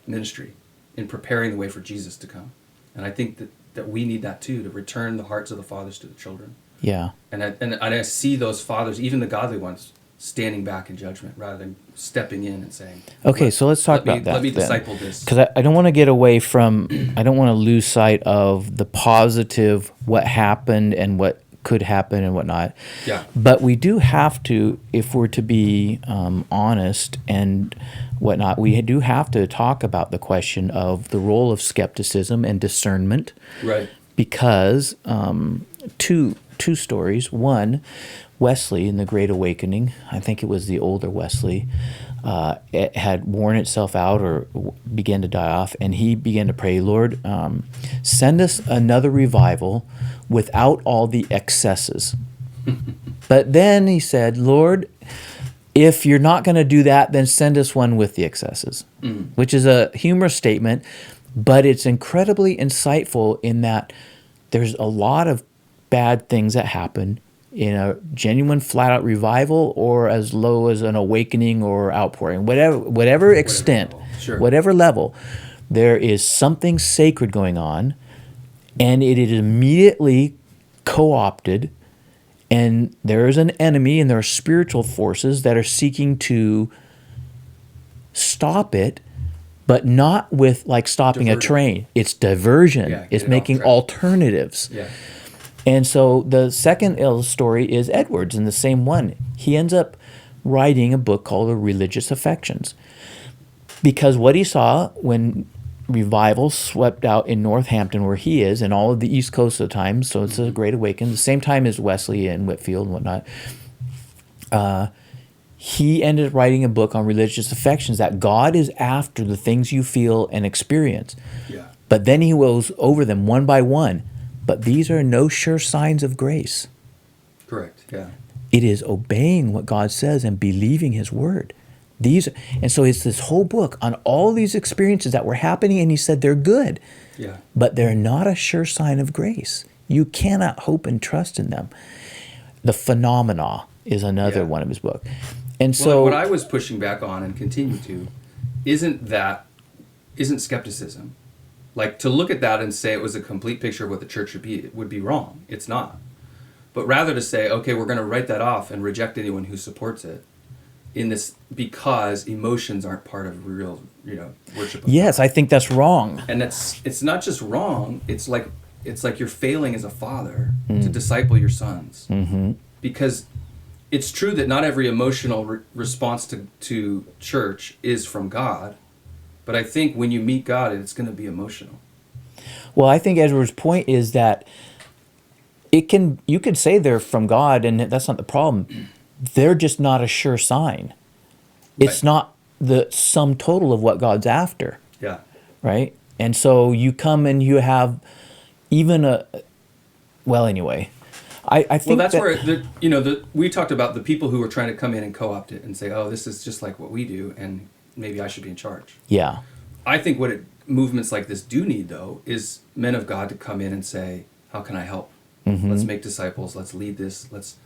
ministry in preparing the way for Jesus to come. And I think that we need that too, to return the hearts of the fathers to the children. Yeah. And I see those fathers, even the godly ones, standing back in judgment rather than stepping in and saying, okay, so let's talk about that. Let me then. disciple this. Because I don't want to get away from, I don't want to lose sight of the positive, what happened and what could happen and whatnot. Yeah. But we do have to, if we're to be honest and whatnot, we do have to talk about the question of the role of skepticism and discernment. Right. Because two stories. One, Wesley in the Great Awakening, I think it was the older Wesley, it had worn itself out or began to die off, and he began to pray, Lord, send us another revival without all the excesses. But then he said, Lord, if you're not going to do that, then send us one with the excesses, which is a humorous statement, but it's incredibly insightful in that there's a lot of bad things that happen in a genuine flat-out revival or as low as an awakening or outpouring, whatever extent, whatever level, there is something sacred going on, and it is immediately co-opted, and there is an enemy, and there are spiritual forces that are seeking to stop it, but not with like stopping a train. It's diversion. Yeah, it's making alternatives. Yeah. And so the second story is Edwards in the same one. He ends up writing a book called The Religious Affections. Because what he saw when Revival swept out in Northampton, where he is, and all of the East Coast at the time. So it's a Great Awakening, the same time as Wesley and Whitfield and whatnot. He ended up writing a book on religious affections, that God is after the things you feel and experience. Yeah. But then he goes over them one by one. But these are no sure signs of grace. Correct. Yeah. It is obeying what God says and believing his word. And so it's this whole book on all these experiences that were happening, and he said they're good. Yeah. But they're not a sure sign of grace. You cannot hope and trust in them. The phenomena is another one of his book. And so what I was pushing back on and continue to isn't skepticism. Like, to look at that and say it was a complete picture of what the church should be, it would be wrong. It's not. But rather to say, okay, we're going to write that off and reject anyone who supports it in this, because emotions aren't part of real, worship of yes, God. I think that's wrong. And it's not just wrong, it's like you're failing as a father to disciple your sons. Mm-hmm. Because it's true that not every emotional response to church is from God, but I think when you meet God, it's going to be emotional. Well, I think Edward's point is that you could say they're from God, and that's not the problem. They're just not a sure sign. It's Right. not the sum total of what God's after. Yeah. Right? And so you come and you have even anyway. I think that's where we talked about the people who were trying to come in and co-opt it and say, oh, this is just like what we do, and maybe I should be in charge. Yeah. I think what movements like this do need, though, is men of God to come in and say, how can I help? Mm-hmm. Let's make disciples. Let's lead this. Let's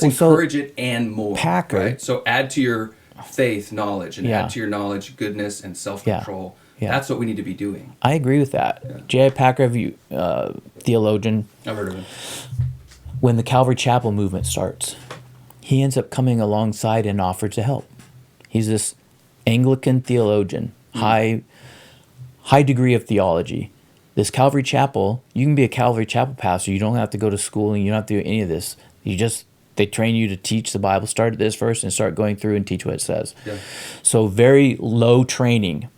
encourage it and more. Packer. Right? So add to your faith knowledge, and Yeah. add to your knowledge goodness and self-control. Yeah. That's what we need to be doing. I agree with that. Yeah. J.I. Packer, theologian, I've heard of it. when the Calvary Chapel movement starts, he ends up coming alongside and offered to help. He's this Anglican theologian, high degree of theology. This Calvary Chapel, you can be a Calvary Chapel pastor. You don't have to go to school, and you don't have to do any of this. They train you to teach the Bible. Start at this first and start going through and teach what it says. Yeah. So very low training.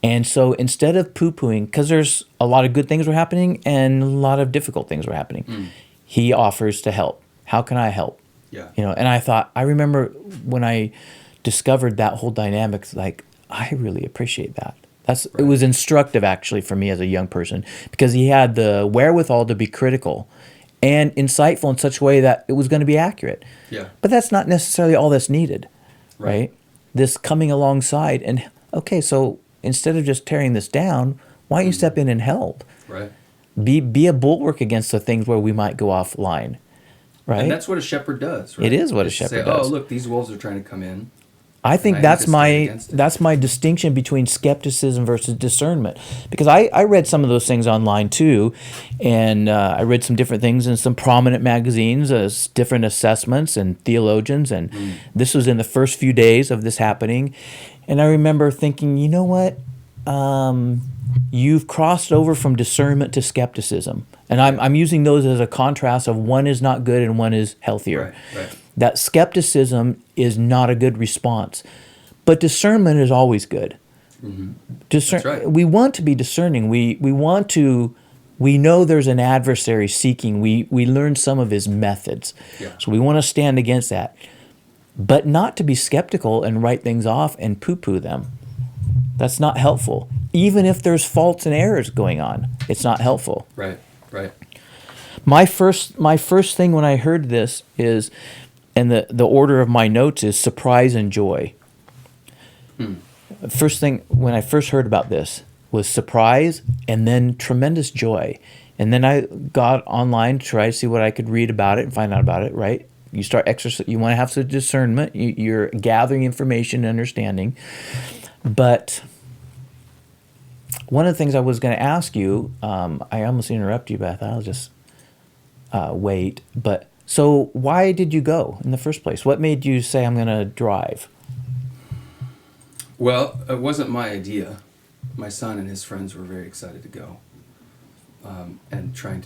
And so instead of poo-pooing, because there's a lot of good things were happening and a lot of difficult things were happening, he offers to help. How can I help? Yeah. And I remember when I discovered that whole dynamic, like, I really appreciate that. It was instructive, actually, for me as a young person, because he had the wherewithal to be critical and insightful in such a way that it was going to be accurate. Yeah. But that's not necessarily all that's needed, right? This coming alongside and, okay, so instead of just tearing this down, why don't you step in and help? Right. Be a bulwark against the things where we might go offline, right? And that's what a shepherd does, right? It is what a It's to shepherd say, does. oh, look, these wolves are trying to come in. I think I need that's to stand against it. that's my distinction between skepticism versus discernment, because I read some of those things online too, and I read some different things in some prominent magazines, different assessments and theologians, and this was in the first few days of this happening, and I remember thinking, you know what, you've crossed over from discernment to skepticism, and I'm using those as a contrast of one is not good and one is healthier. Right. That skepticism is not a good response, but discernment is always good. Mm-hmm. That's right. We want to be discerning. We know there's an adversary seeking. We learn some of his methods, so we want to stand against that, but not to be skeptical and write things off and poo-poo them. That's not helpful. Even if there's faults and errors going on, it's not helpful. Right. My first thing when I heard this is, and the order of my notes is surprise and joy. First thing when I first heard about this was surprise and then tremendous joy. And then I got online to try to see what I could read about it and find out about it, right? You start you want to have some discernment. You're gathering information and understanding. But one of the things I was going to ask you, I almost interrupted you, but I thought I'll just wait. But so why did you go in the first place? What made you say, I'm going to drive? Well, it wasn't my idea. My son and his friends were very excited to go, and trying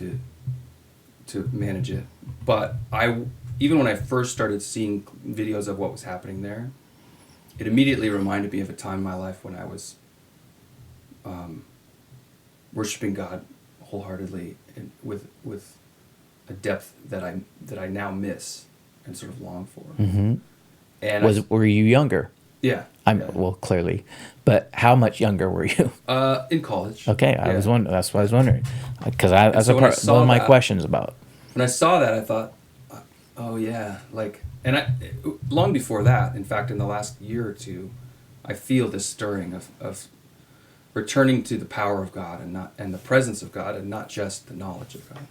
to manage it. But even when I first started seeing videos of what was happening there, it immediately reminded me of a time in my life when I was worshiping God wholeheartedly and with a depth that I now miss and sort of long for. Mm-hmm. And Were you younger? yeah. Well, clearly, but how much younger were you? In college. Okay, I was wondering. That's what I was wondering, because that's so one of my questions about. When I saw that, I thought, oh yeah, like, and long before that, in fact, in the last year or two, I feel this stirring of returning to the power of God and the presence of God, and not just the knowledge of God.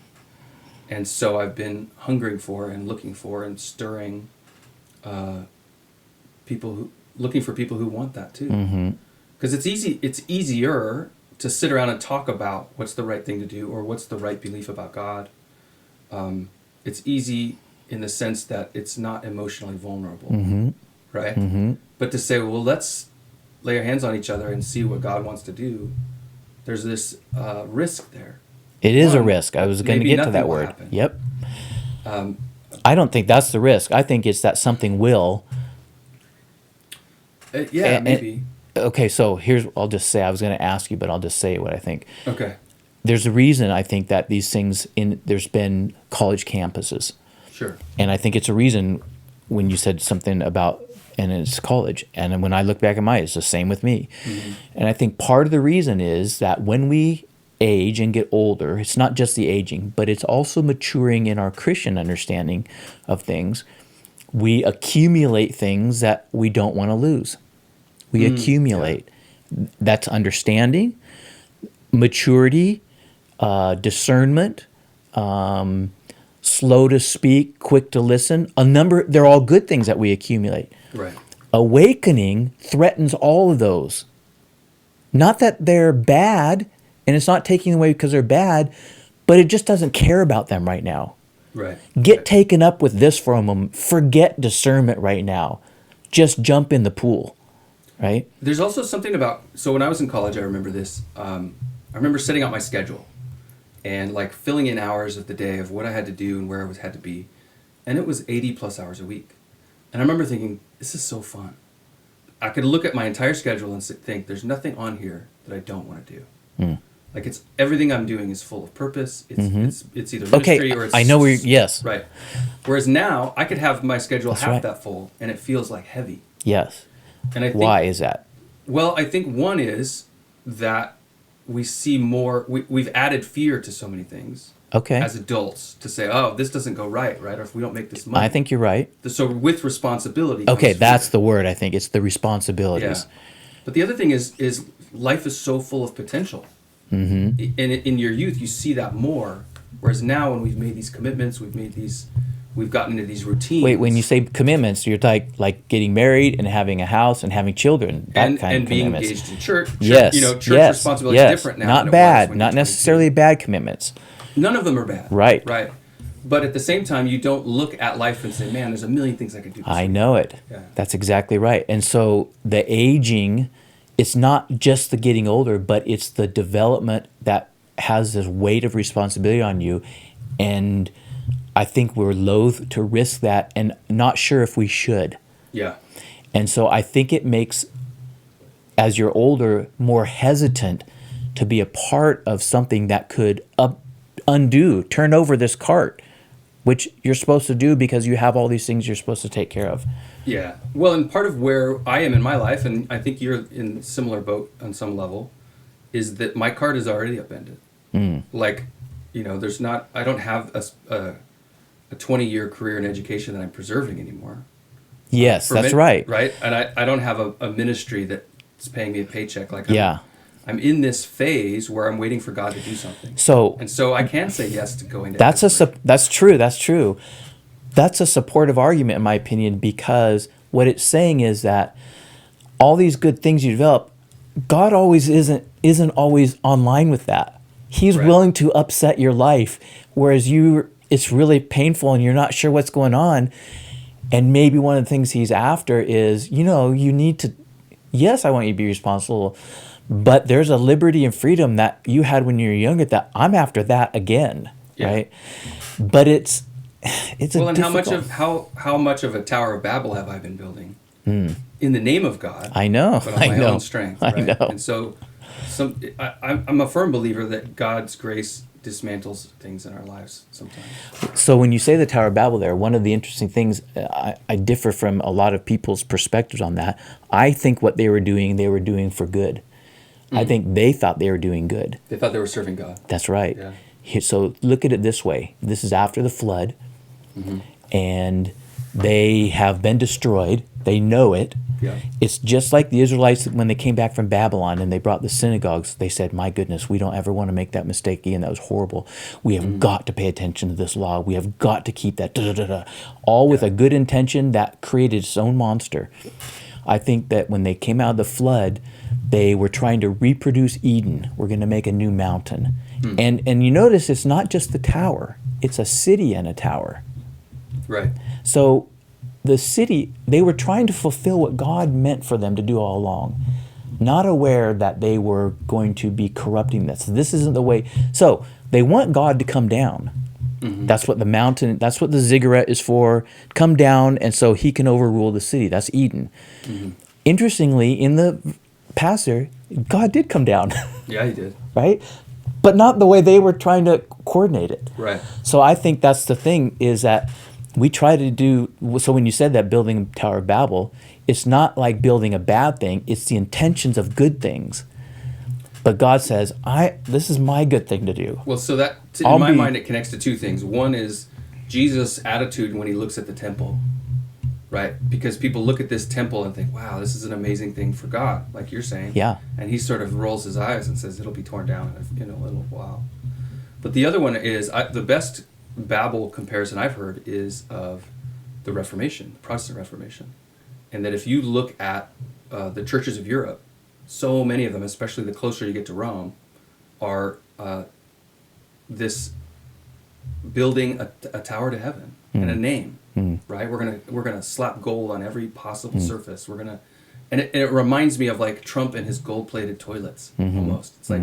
And so I've been hungering for and looking for and stirring looking for people who want that too. Because it's easier to sit around and talk about what's the right thing to do or what's the right belief about God. It's easy in the sense that it's not emotionally vulnerable, right? But to say, well, let's lay our hands on each other and see what God wants to do, there's this risk there. It is a risk. I was going to get to that word. Happen. Yep. I don't think that's the risk. I think it's that something will. Maybe. Okay, so I'll just say, I was going to ask you, but I'll just say what I think. Okay. There's a reason I think that these things there's been college campuses. Sure. And I think it's a reason when you said something about, and it's college. And when I look back at it's the same with me. And I think part of the reason is that when we age and get older, it's not just the aging, but it's also maturing in our Christian understanding of things. We accumulate things that we don't want to lose. We accumulate. Yeah. That's understanding, maturity, discernment, slow to speak, quick to listen. They're all good things that we accumulate. Right. Awakening threatens all of those. Not that they're bad, and it's not taking away because they're bad, but it just doesn't care about them right now. Right. Get taken up with this for a moment. Forget discernment right now. Just jump in the pool, right? There's also something about, so when I was in college, I remember this. I remember setting out my schedule and like filling in hours of the day of what I had to do and where I had to be. And it was 80 plus hours a week. And I remember thinking, this is so fun. I could look at my entire schedule and think, there's nothing on here that I don't want to do. Like it's everything I'm doing is full of purpose. It's either ministry or it's... I know where yes. Right. Whereas now, I could have my schedule half that full and it feels like heavy. Yes. And I think, why is that? Well, I think one is that we see more, we've added fear to so many things. Okay. As adults to say, oh, this doesn't go right? Or if we don't make this money. I think you're right. So with responsibility. Okay, that's the word, I think. It's the responsibilities. Yeah. But the other thing is life is so full of potential. And in your youth, you see that more. Whereas now when we've made these commitments, we've gotten into these routines. Wait, when you say commitments, you're like getting married and having a house and having children, that kind of being commitments. Engaged in church. Yes, church responsibility is different now. Not bad, not necessarily bad commitments. None of them are bad. Right. Right. But at the same time, you don't look at life and say, man, there's a million things I could do. I know it. Yeah. That's exactly right. And so the aging, it's not just the getting older, but it's the development that has this weight of responsibility on you. And I think we're loath to risk that and not sure if we should. Yeah. And so I think it makes, as you're older, more hesitant to be a part of something that could turn over this cart, which you're supposed to do because you have all these things you're supposed to take care of. Yeah. Well, and part of where I am in my life, and I think you're in a similar boat on some level, is that my cart is already upended. Like, I don't have a 20-year career in education that I'm preserving anymore. Yes, that's right. Right? And I don't have a ministry that's paying me a paycheck. Like yeah. I'm in this phase where I'm waiting for God to do something. So I can say yes to going to that's true. That's true. That's a supportive argument, in my opinion, because what it's saying is that all these good things you develop, God always isn't always online with that. He's willing to upset your life, whereas it's really painful and you're not sure what's going on. And maybe one of the things he's after is, you need to, yes, I want you to be responsible, but there's a liberty and freedom that you had when you were younger that I'm after that again, right? But it's well, and how much of a Tower of Babel have I been building in the name of God? I know, but on my own strength, right? I know. And so I'm a firm believer that God's grace dismantles things in our lives sometimes. So when you say the Tower of Babel there, one of the interesting things, I differ from a lot of people's perspectives on that. I think what they were doing for good. I think they thought they were doing good. They thought they were serving God. That's right. Yeah. So look at it this way. This is after the flood, and they have been destroyed. They know it. Yeah. It's just like the Israelites when they came back from Babylon and they brought the synagogues. They said, my goodness, we don't ever want to make that mistake again. That was horrible. We have got to pay attention to this law. We have got to keep that, all with a good intention that created its own monster. I think that when they came out of the flood, they were trying to reproduce Eden. We're going to make a new mountain. And you notice it's not just the tower. It's a city and a tower. Right. So the city, they were trying to fulfill what God meant for them to do all along, not aware that they were going to be corrupting this. This isn't the way. So they want God to come down. That's what the mountain, that's what the ziggurat is for. Come down, and so he can overrule the city. That's Eden. Interestingly, in the past there, God did come down. Yeah, he did. Right? But not the way they were trying to coordinate it. Right. So I think that's the thing, is that we try to do, so when you said that building Tower of Babel, it's not like building a bad thing, it's the intentions of good things. But God says, this is my good thing to do. Well, so that, in my mind, it connects to two things. One is Jesus' attitude when he looks at the temple, right? Because people look at this temple and think, wow, this is an amazing thing for God, like you're saying. Yeah. And he sort of rolls his eyes and says, it'll be torn down in a little while. But the other one is, the best Babel comparison I've heard is of the Reformation, the Protestant Reformation. And that if you look at the churches of Europe, so many of them, especially the closer you get to Rome, are this building a tower to heaven and a name, right? We're gonna slap gold on every possible surface. And it reminds me of like Trump and his gold-plated toilets almost. It's like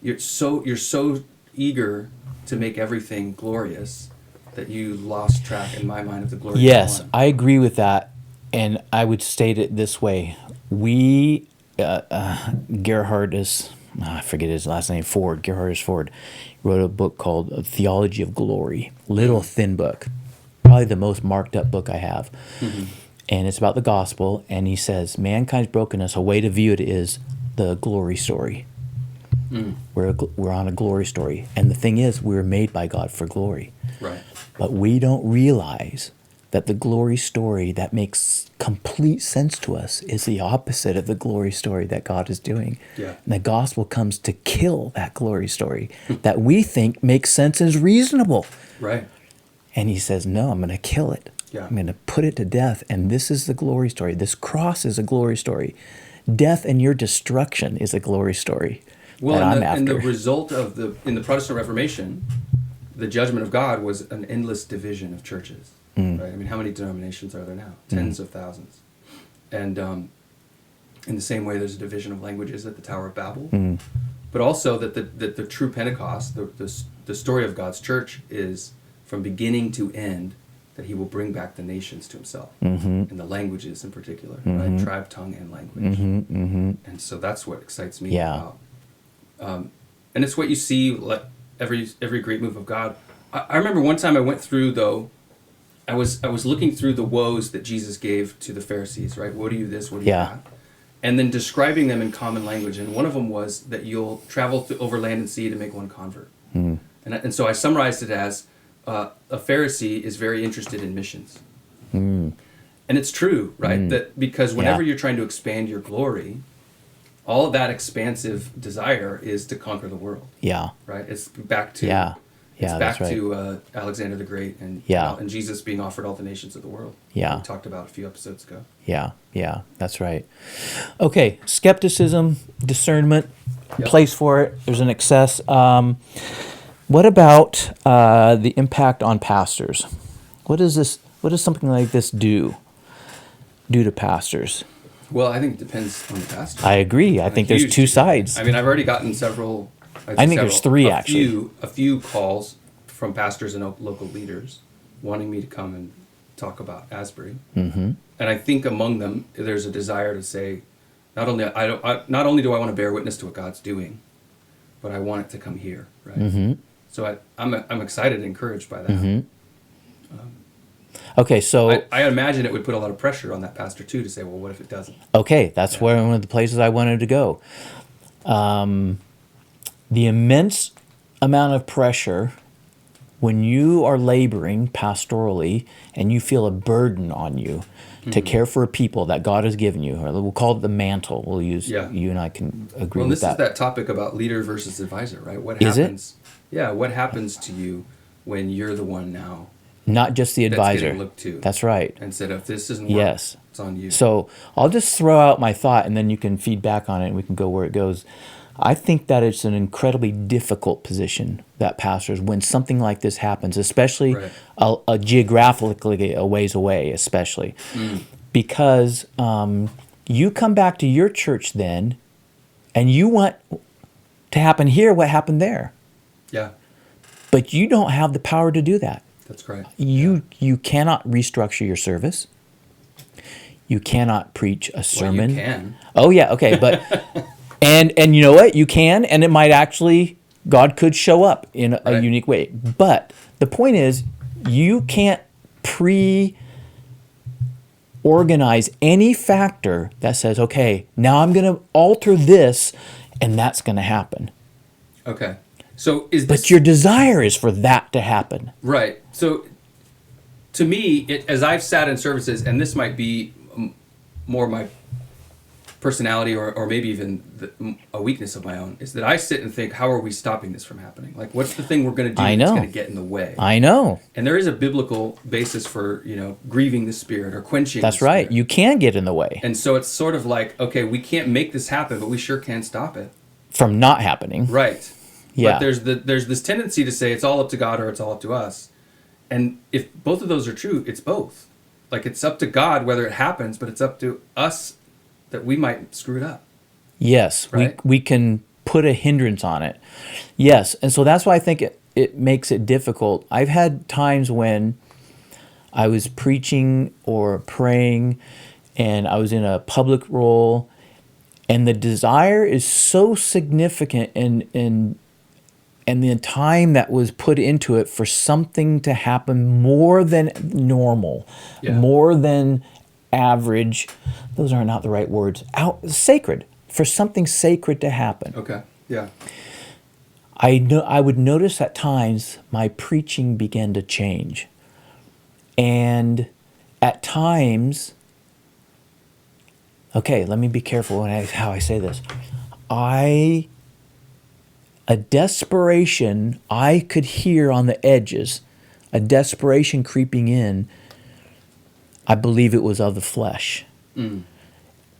you're so eager to make everything glorious that you lost track, in my mind, of the glory. Yes, of one. I agree with that, and I would state it this way: we, Gerhard is, I forget his last name, Gerhard Ford, wrote a book called Theology of Glory, little thin book, probably the most marked up book I have, and it's about the gospel. And he says mankind's brokenness, a way to view it is the glory story. We're on a glory story, and the thing is, we were made by God for glory. Right. But we don't realize that the glory story that makes complete sense to us is the opposite of the glory story that God is doing. Yeah. And the gospel comes to kill that glory story that we think makes sense and is reasonable. Right. And he says, no, I'm going to kill it. Yeah. I'm going to put it to death. And this is the glory story. This cross is a glory story. Death and your destruction is a glory story. Well, that I'm and the after. result of in the Protestant Reformation, the judgment of God was an endless division of churches. Right? I mean, how many denominations are there now? Tens of thousands. And in the same way, there's a division of languages at the Tower of Babel. But also that the true Pentecost, the story of God's church, is from beginning to end that he will bring back the nations to himself, and the languages in particular, right? Tribe, tongue, and language. And so that's what excites me about. And it's what you see like every great move of God. I remember one time I went through, though, I was looking through the woes that Jesus gave to the Pharisees, right? Woe to you this, woe to you that. And then describing them in common language. And one of them was that you'll travel over land and sea to make one convert. And so I summarized it as a Pharisee is very interested in missions. And it's true, right? That because whenever you're trying to expand your glory, all of that expansive desire is to conquer the world. Yeah. Right? It's back to to Alexander the Great and Jesus being offered all the nations of the world. Yeah. We talked about a few episodes ago. Yeah, that's right. Okay, skepticism, discernment, place for it. There's an excess. What about the impact on pastors? What does something like this do to pastors? Well, I think it depends on the pastor. I agree. I think there's two sides. I mean, I've already gotten several. I think there's three, actually. A few calls from pastors and local leaders wanting me to come and talk about Asbury. And I think among them, there's a desire to say, Not only do I want to bear witness to what God's doing, but I want it to come here, right? Mm-hmm. So I'm excited and encouraged by that. Mm-hmm. Okay, so I imagine it would put a lot of pressure on that pastor too to say, well, what if it doesn't? okay, that's where one of the places I wanted to go. The immense amount of pressure when you are laboring pastorally and you feel a burden on you to care for people that God has given you, or we'll call it the mantle. We'll use you and I can agree well, with that. Well, this is that topic about leader versus advisor, right? What is happens? Yeah, what happens to you when you're the one now? Not just the advisor. That's getting looked to. That's right. And said, if this isn't working, yes, it's on you. So I'll just throw out my thought, and then you can feed back on it, and we can go where it goes. I think that it's an incredibly difficult position that pastors, when something like this happens, especially a geographically a ways away, especially because you come back to your church then, and you want to happen here what happened there. Yeah. But you don't have the power to do that. That's correct. You cannot restructure your service. You cannot preach a sermon. Well, you can. Oh yeah, okay, but and you know what? You can, and it might actually, God could show up in a unique way. But the point is, you can't pre-organize any factor that says, okay, now I'm going to alter this, and that's going to happen. Okay. So is this... But your desire is for that to happen. Right. So to me, as I've sat in services, and this might be more my personality or maybe even a weakness of my own, is that I sit and think, how are we stopping this from happening? Like, what's the thing we're going to do that's going to get in the way? I know. And there is a biblical basis for, grieving the spirit or quenching That's the spirit. right. You can get in the way. And so it's sort of like, okay, we can't make this happen, but we sure can stop it. From not happening. Right. Yeah. But there's this tendency to say it's all up to God or it's all up to us. And if both of those are true, it's both. Like, it's up to God whether it happens, but it's up to us that we might screw it up. Yes, right? we can put a hindrance on it. Yes, and so that's why I think it makes it difficult. I've had times when I was preaching or praying and I was in a public role, and the desire is so significant and the time that was put into it for something to happen more than normal, more than average, those are not the right words, sacred, for something sacred to happen. Okay, yeah. I would notice at times my preaching began to change. And at times, okay, let me be careful how I say this. A desperation I could hear on the edges, a desperation creeping in, I believe it was of the flesh. An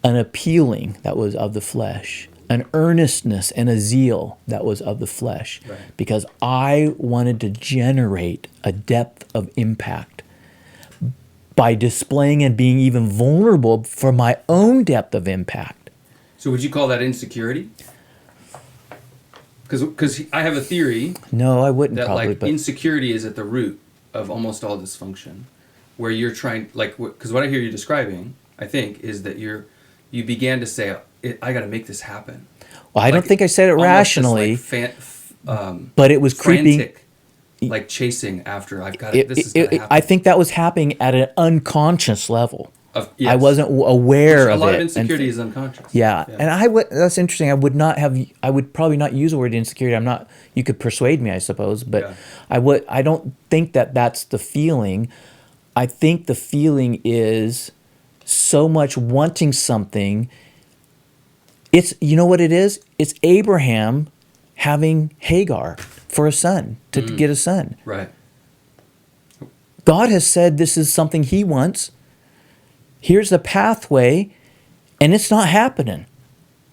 appealing that was of the flesh. An earnestness and a zeal that was of the flesh. Right. Because I wanted to generate a depth of impact by displaying and being even vulnerable for my own depth of impact. So would you call that insecurity? Because I have a theory. No, I wouldn't that probably. Like, but insecurity is at the root of almost all dysfunction, where you're trying, like, because what I hear you describing, I think, is that you began to say, I got to make this happen. Well, I don't think I said it rationally, but it was frantic, creeping, like chasing after. I've got it. This is going to happen. I think that was happening at an unconscious level. Yes. I wasn't aware of it. A lot of insecurity is unconscious. Yeah, and that's interesting. I would probably not use the word insecurity. I'm not. You could persuade me, I suppose, but I don't think that that's the feeling. I think the feeling is so much wanting something. It's, you know what it is? It's Abraham having Hagar for a son, to get a son. Right. God has said this is something he wants. Here's the pathway, and it's not happening.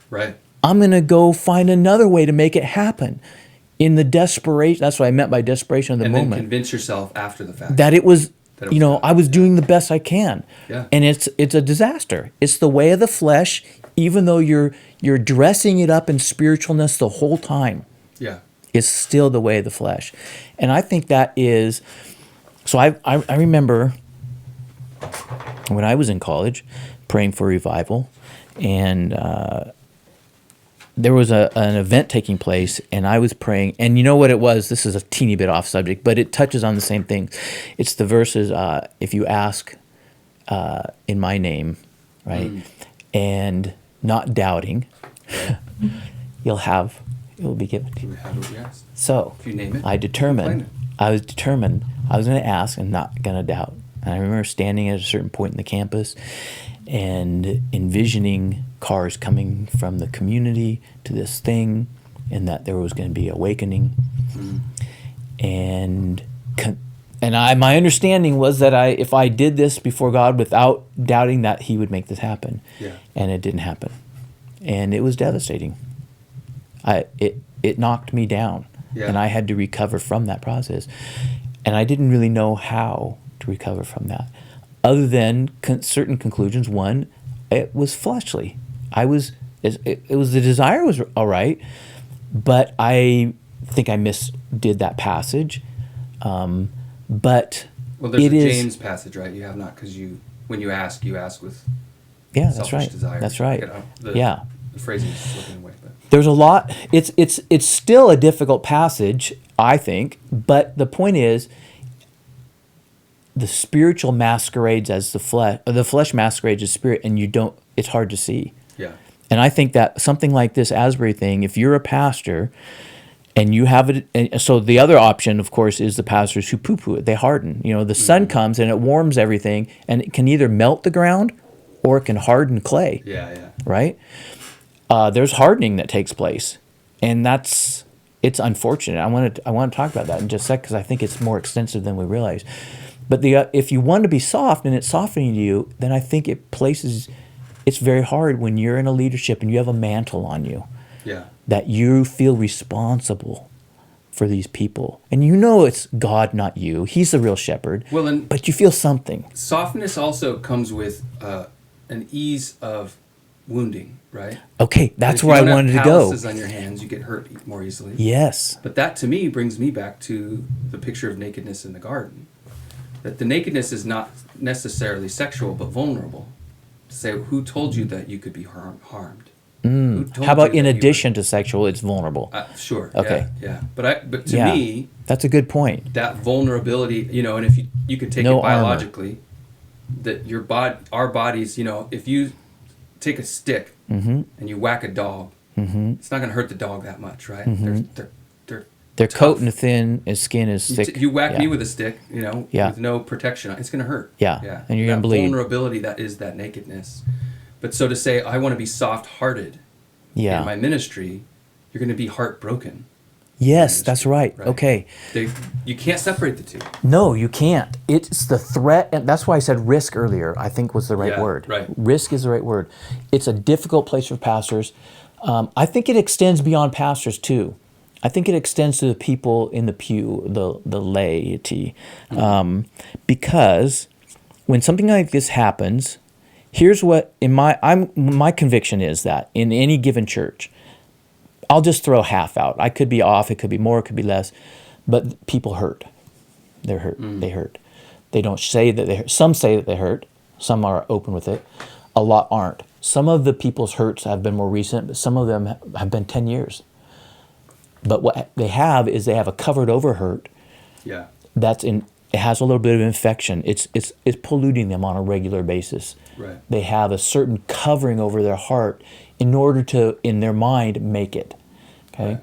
Right. I'm going to go find another way to make it happen. In the desperation, that's what I meant by desperation of the moment. And then convince yourself after the fact. That it was, I was doing the best I can. Yeah. And it's a disaster. It's the way of the flesh, even though you're dressing it up in spiritualness the whole time. Yeah. It's still the way of the flesh. And I think that is, so I remember when I was in college praying for revival, and there was an event taking place, and I was praying, and you know what it was? This is a teeny bit off subject, but it touches on the same thing. It's the verses, if you ask in my name, right, and not doubting, it will be given to you. We have what we asked. So If you name it, I claim it. was determined I was going to ask and not going to doubt. And I remember standing at a certain point in the campus and envisioning cars coming from the community to this thing, and that there was going to be awakening. And my understanding was that if I did this before God without doubting, that He would make this happen. Yeah. And it didn't happen. And it was devastating. It knocked me down. Yeah. And I had to recover from that process. And I didn't really know how to recover from that, other than certain conclusions. One, it was fleshly. It was the desire was all right, but I think I misdid that passage. But Well, there's it a is, James passage, right? You have not, because when you ask with yeah, that's selfish right. desires. That's right. The phrasing is slipping away, but There's a lot. It's still a difficult passage, I think. But the point is, the spiritual masquerades as the flesh, or the flesh masquerades as spirit, and it's hard to see. yeah, And I think that something like this Asbury thing, if you're a pastor and you have it, and so the other option, of course, is the pastors who poo-poo it. They harden. The sun comes and it warms everything, and it can either melt the ground or it can harden clay. yeah. Right? There's hardening that takes place, and it's unfortunate. I want to talk about that in just a sec, because I think it's more extensive than we realize. But if you want to be soft and it's softening you, then I think it's very hard when you're in a leadership and you have a mantle on you, Yeah. that you feel responsible for these people. And it's God, not you. He's the real shepherd. Well, and but you feel something. softness also comes with an ease of wounding, right? Okay, that's If you where I don't have wanted to go. calluses on your hands, you get hurt more easily. Yes. But that, to me, brings me back to the picture of nakedness in the garden. That the nakedness is not necessarily sexual, but vulnerable. To say, who told you that you could be harmed? Who told How about you in that you addition to sexual, it's vulnerable? Sure. Okay. Yeah. But to Yeah. me, That's a good point. that vulnerability, and if you could take No it biologically, that our bodies, if you take a stick and you whack a dog, it's not going to hurt the dog that much, right? Their tough. coat and thin, his skin is thick. You whack Yeah. me with a stick, Yeah. with no protection, it's going to hurt. Yeah. And you're gonna that bleed. vulnerability, that is that nakedness. But so to say, I want to be soft-hearted Yeah. in my ministry, you're going to be heartbroken. Yes, that's right. Right. Okay. You can't separate the two. No, you can't. It's the threat, and that's why I said risk earlier, I think was the right Yeah, word. right. Risk is the right word. It's a difficult place for pastors. I think it extends beyond pastors too. I think it extends to the people in the pew, the laity. Because when something like this happens, here's what my conviction is, that in any given church, I'll just throw half out. I could be off, it could be more, it could be less, but people hurt. They're hurt. They hurt. They don't say that they hurt. Some say that they hurt. Some are open with it. A lot aren't. Some of the people's hurts have been more recent, but some of them have been 10 years. But what they have is they have a covered over hurt. Yeah. It has a little bit of infection. It's polluting them on a regular basis. Right. They have a certain covering over their heart in order to, in their mind, make it. Okay? Right.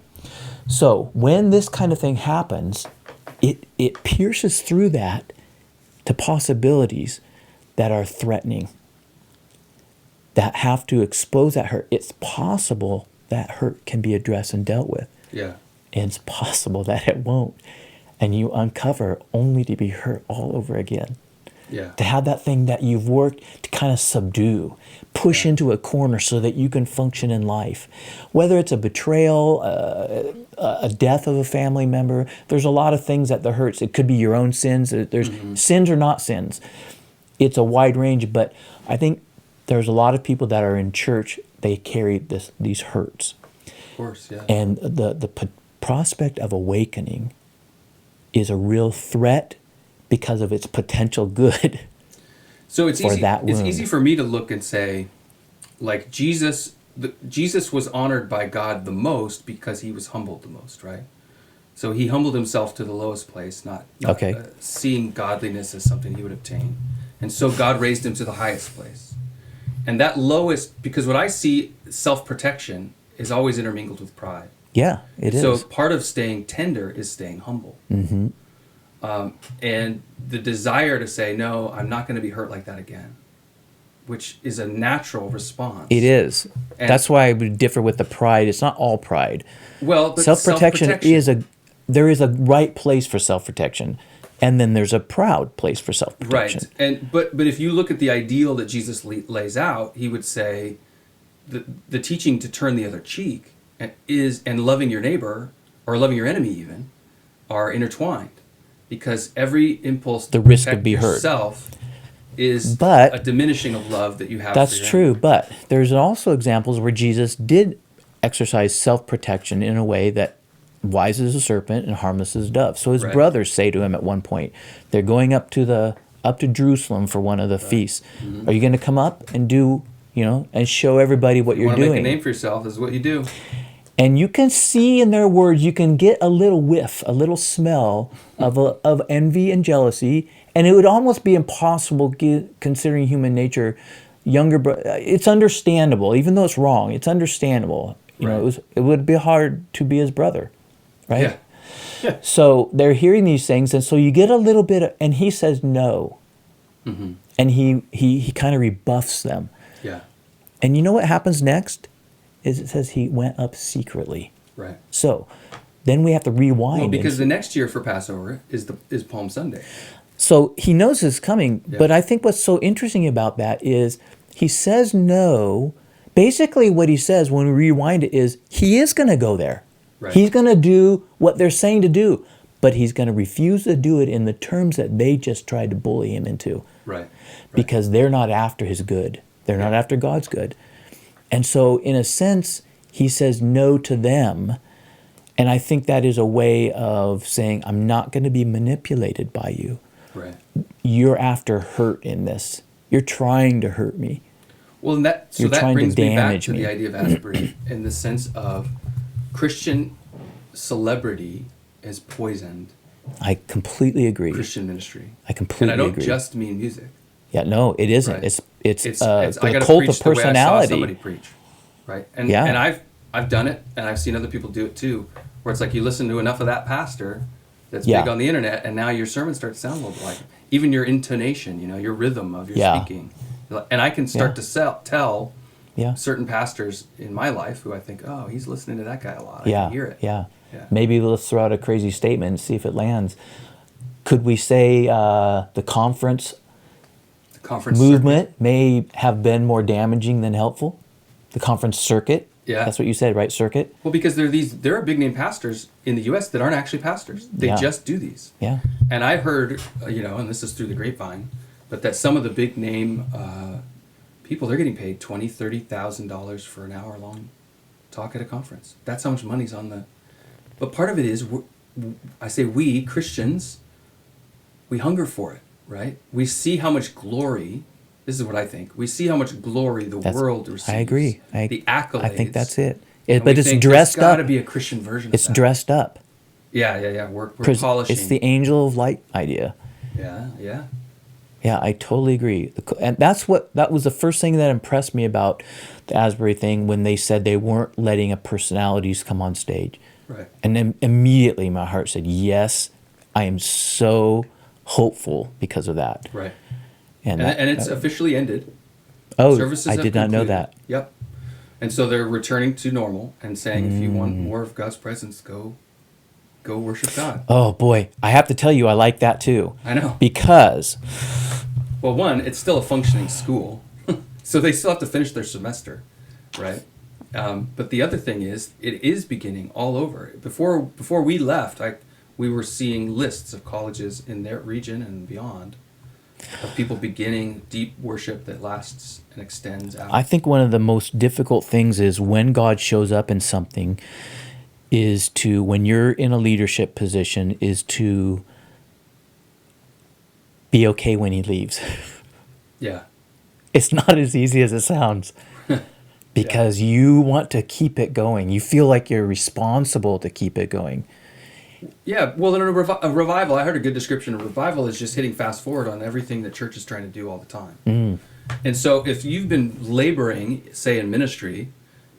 So when this kind of thing happens, it pierces through that to possibilities that are threatening, that have to expose that hurt. It's possible that hurt can be addressed and dealt with. Yeah. And it's possible that it won't. And you uncover only to be hurt all over again. Yeah. To have that thing that you've worked to kind of subdue, push into a corner so that you can function in life. Whether it's a betrayal, a death of a family member, there's a lot of things that hurts. It could be your own sins. There's sins or not sins. It's a wide range, but I think there's a lot of people that are in church, they carry these hurts. Of course, yeah. And the prospect of awakening is a real threat because of its potential good. So it's for easy. that It's wound. easy for me to look and say, like Jesus was honored by God the most because he was humbled the most, right? So he humbled himself to the lowest place, not Okay. seeing godliness as something he would obtain. And so God raised him to the highest place. And that lowest, because what I see, self-protection is always intermingled with pride. Yeah, it is. So part of staying tender is staying humble. Mm-hmm. And the desire to say, no, I'm not going to be hurt like that again, which is a natural response. It is. And- That's why I would differ with the pride. It's not all pride. Well, but Self-protection there is a right place for self-protection, and then there's a proud place for self-protection. Right. And but if you look at the ideal that Jesus lays out, he would say the teaching to turn the other cheek and loving your neighbor or loving your enemy even are intertwined, because every impulse to The risk of protect being hurt. yourself is But a diminishing of love that you have. That's for your true, enemy. but there's also examples where Jesus did exercise self-protection in a way that wise as a serpent and harmless as a dove. So his Right. brothers say to him at one point, they're going up to Jerusalem for one of the feasts. Mm-hmm. Are you going to come up and do, and show everybody what You you're want to doing? make a name for yourself, is what you do. And you can see in their words, you can get a little whiff, a little smell of envy and jealousy. And it would almost be impossible, considering human nature. It's understandable, even though it's wrong. It's understandable. Right. It would be hard to be his brother, right? Yeah. So they're hearing these things, and so you get a little bit, and he says no, Mm-hmm. and he kind of rebuffs them. Yeah. And you know what happens next? Is it says he went up secretly. Right. So then we have to rewind. Well, because the next year for Passover is Palm Sunday. So he knows it's coming, Yeah. but I think what's so interesting about that is he says no. Basically what he says when we rewind it is he is going to go there. Right. He's going to do what they're saying to do, but he's going to refuse to do it in the terms that they just tried to bully him into. Right. Because they're not after his good. They're not after God's good. And so in a sense, he says no to them. And I think that is a way of saying, I'm not going to be manipulated by you. Right. You're after hurt in this. You're trying to hurt me. Well, and that You're trying to brings me back damage to me. the idea of Asbury in the sense of Christian celebrity has poisoned I completely agree. Christian ministry. I completely And I don't agree. just mean music. Yeah, no, it isn't. Right. It's I the gotta cult preach of the way I saw personality. somebody preach, right? And Yeah. and I've done it, and I've seen other people do it too, where it's like you listen to enough of that pastor that's Yeah. big on the internet, and now your sermon starts to sound a little like even your intonation, your rhythm of your Yeah. speaking, and I can start Yeah. to tell Yeah. certain pastors in my life who I think, oh, he's listening to that guy a lot. I Yeah. can hear it. Yeah. Yeah. Maybe let's throw out a crazy statement and see if it lands. Could we say the conference The conference movement may have been more damaging than helpful? The conference circuit? Yeah. That's what you said, right? Circuit? Well, because there are big name pastors in the U.S. that aren't actually pastors. They Yeah. just do these. Yeah. And I heard, and this is through the grapevine, but that some of the big name people, they're getting paid $20,000, $30,000 for an hour long talk at a conference. That's how much money's on the. But part of it is, I say we Christians, we hunger for it, right? We see how much glory. This is what I think. We see how much glory the world receives. I agree. The accolades. I think that's it. And But we it's think dressed there's gotta up. be a Christian version It's of that. dressed up. Yeah. We're polishing. It's the angel of light idea. Yeah. Yeah, I totally agree. And that was the first thing that impressed me about the Asbury thing when they said they weren't letting a personalities come on stage. Right. And then immediately my heart said, yes, I am so hopeful because of that. Right. And And it's officially ended. oh, Services I have did not know concluded. that. Yep. And so they're returning to normal and saying, if you want more of God's presence, go worship God. Oh boy, I have to tell you, I like that too. I know. Because, Well, one, it's still a functioning school, so they still have to finish their semester, right? But the other thing is, it is beginning all over. Before we left, we were seeing lists of colleges in their region and beyond of people beginning deep worship that lasts and extends out. I think one of the most difficult things is when God shows up in something is to, when you're in a leadership position, is to be okay when he leaves. Yeah. It's not as easy as it sounds. because you want to keep it going. You feel like you're responsible to keep it going. Yeah, well, in a revival, I heard a good description. A revival is just hitting fast forward on everything the church is trying to do all the time. And so if you've been laboring, say in ministry,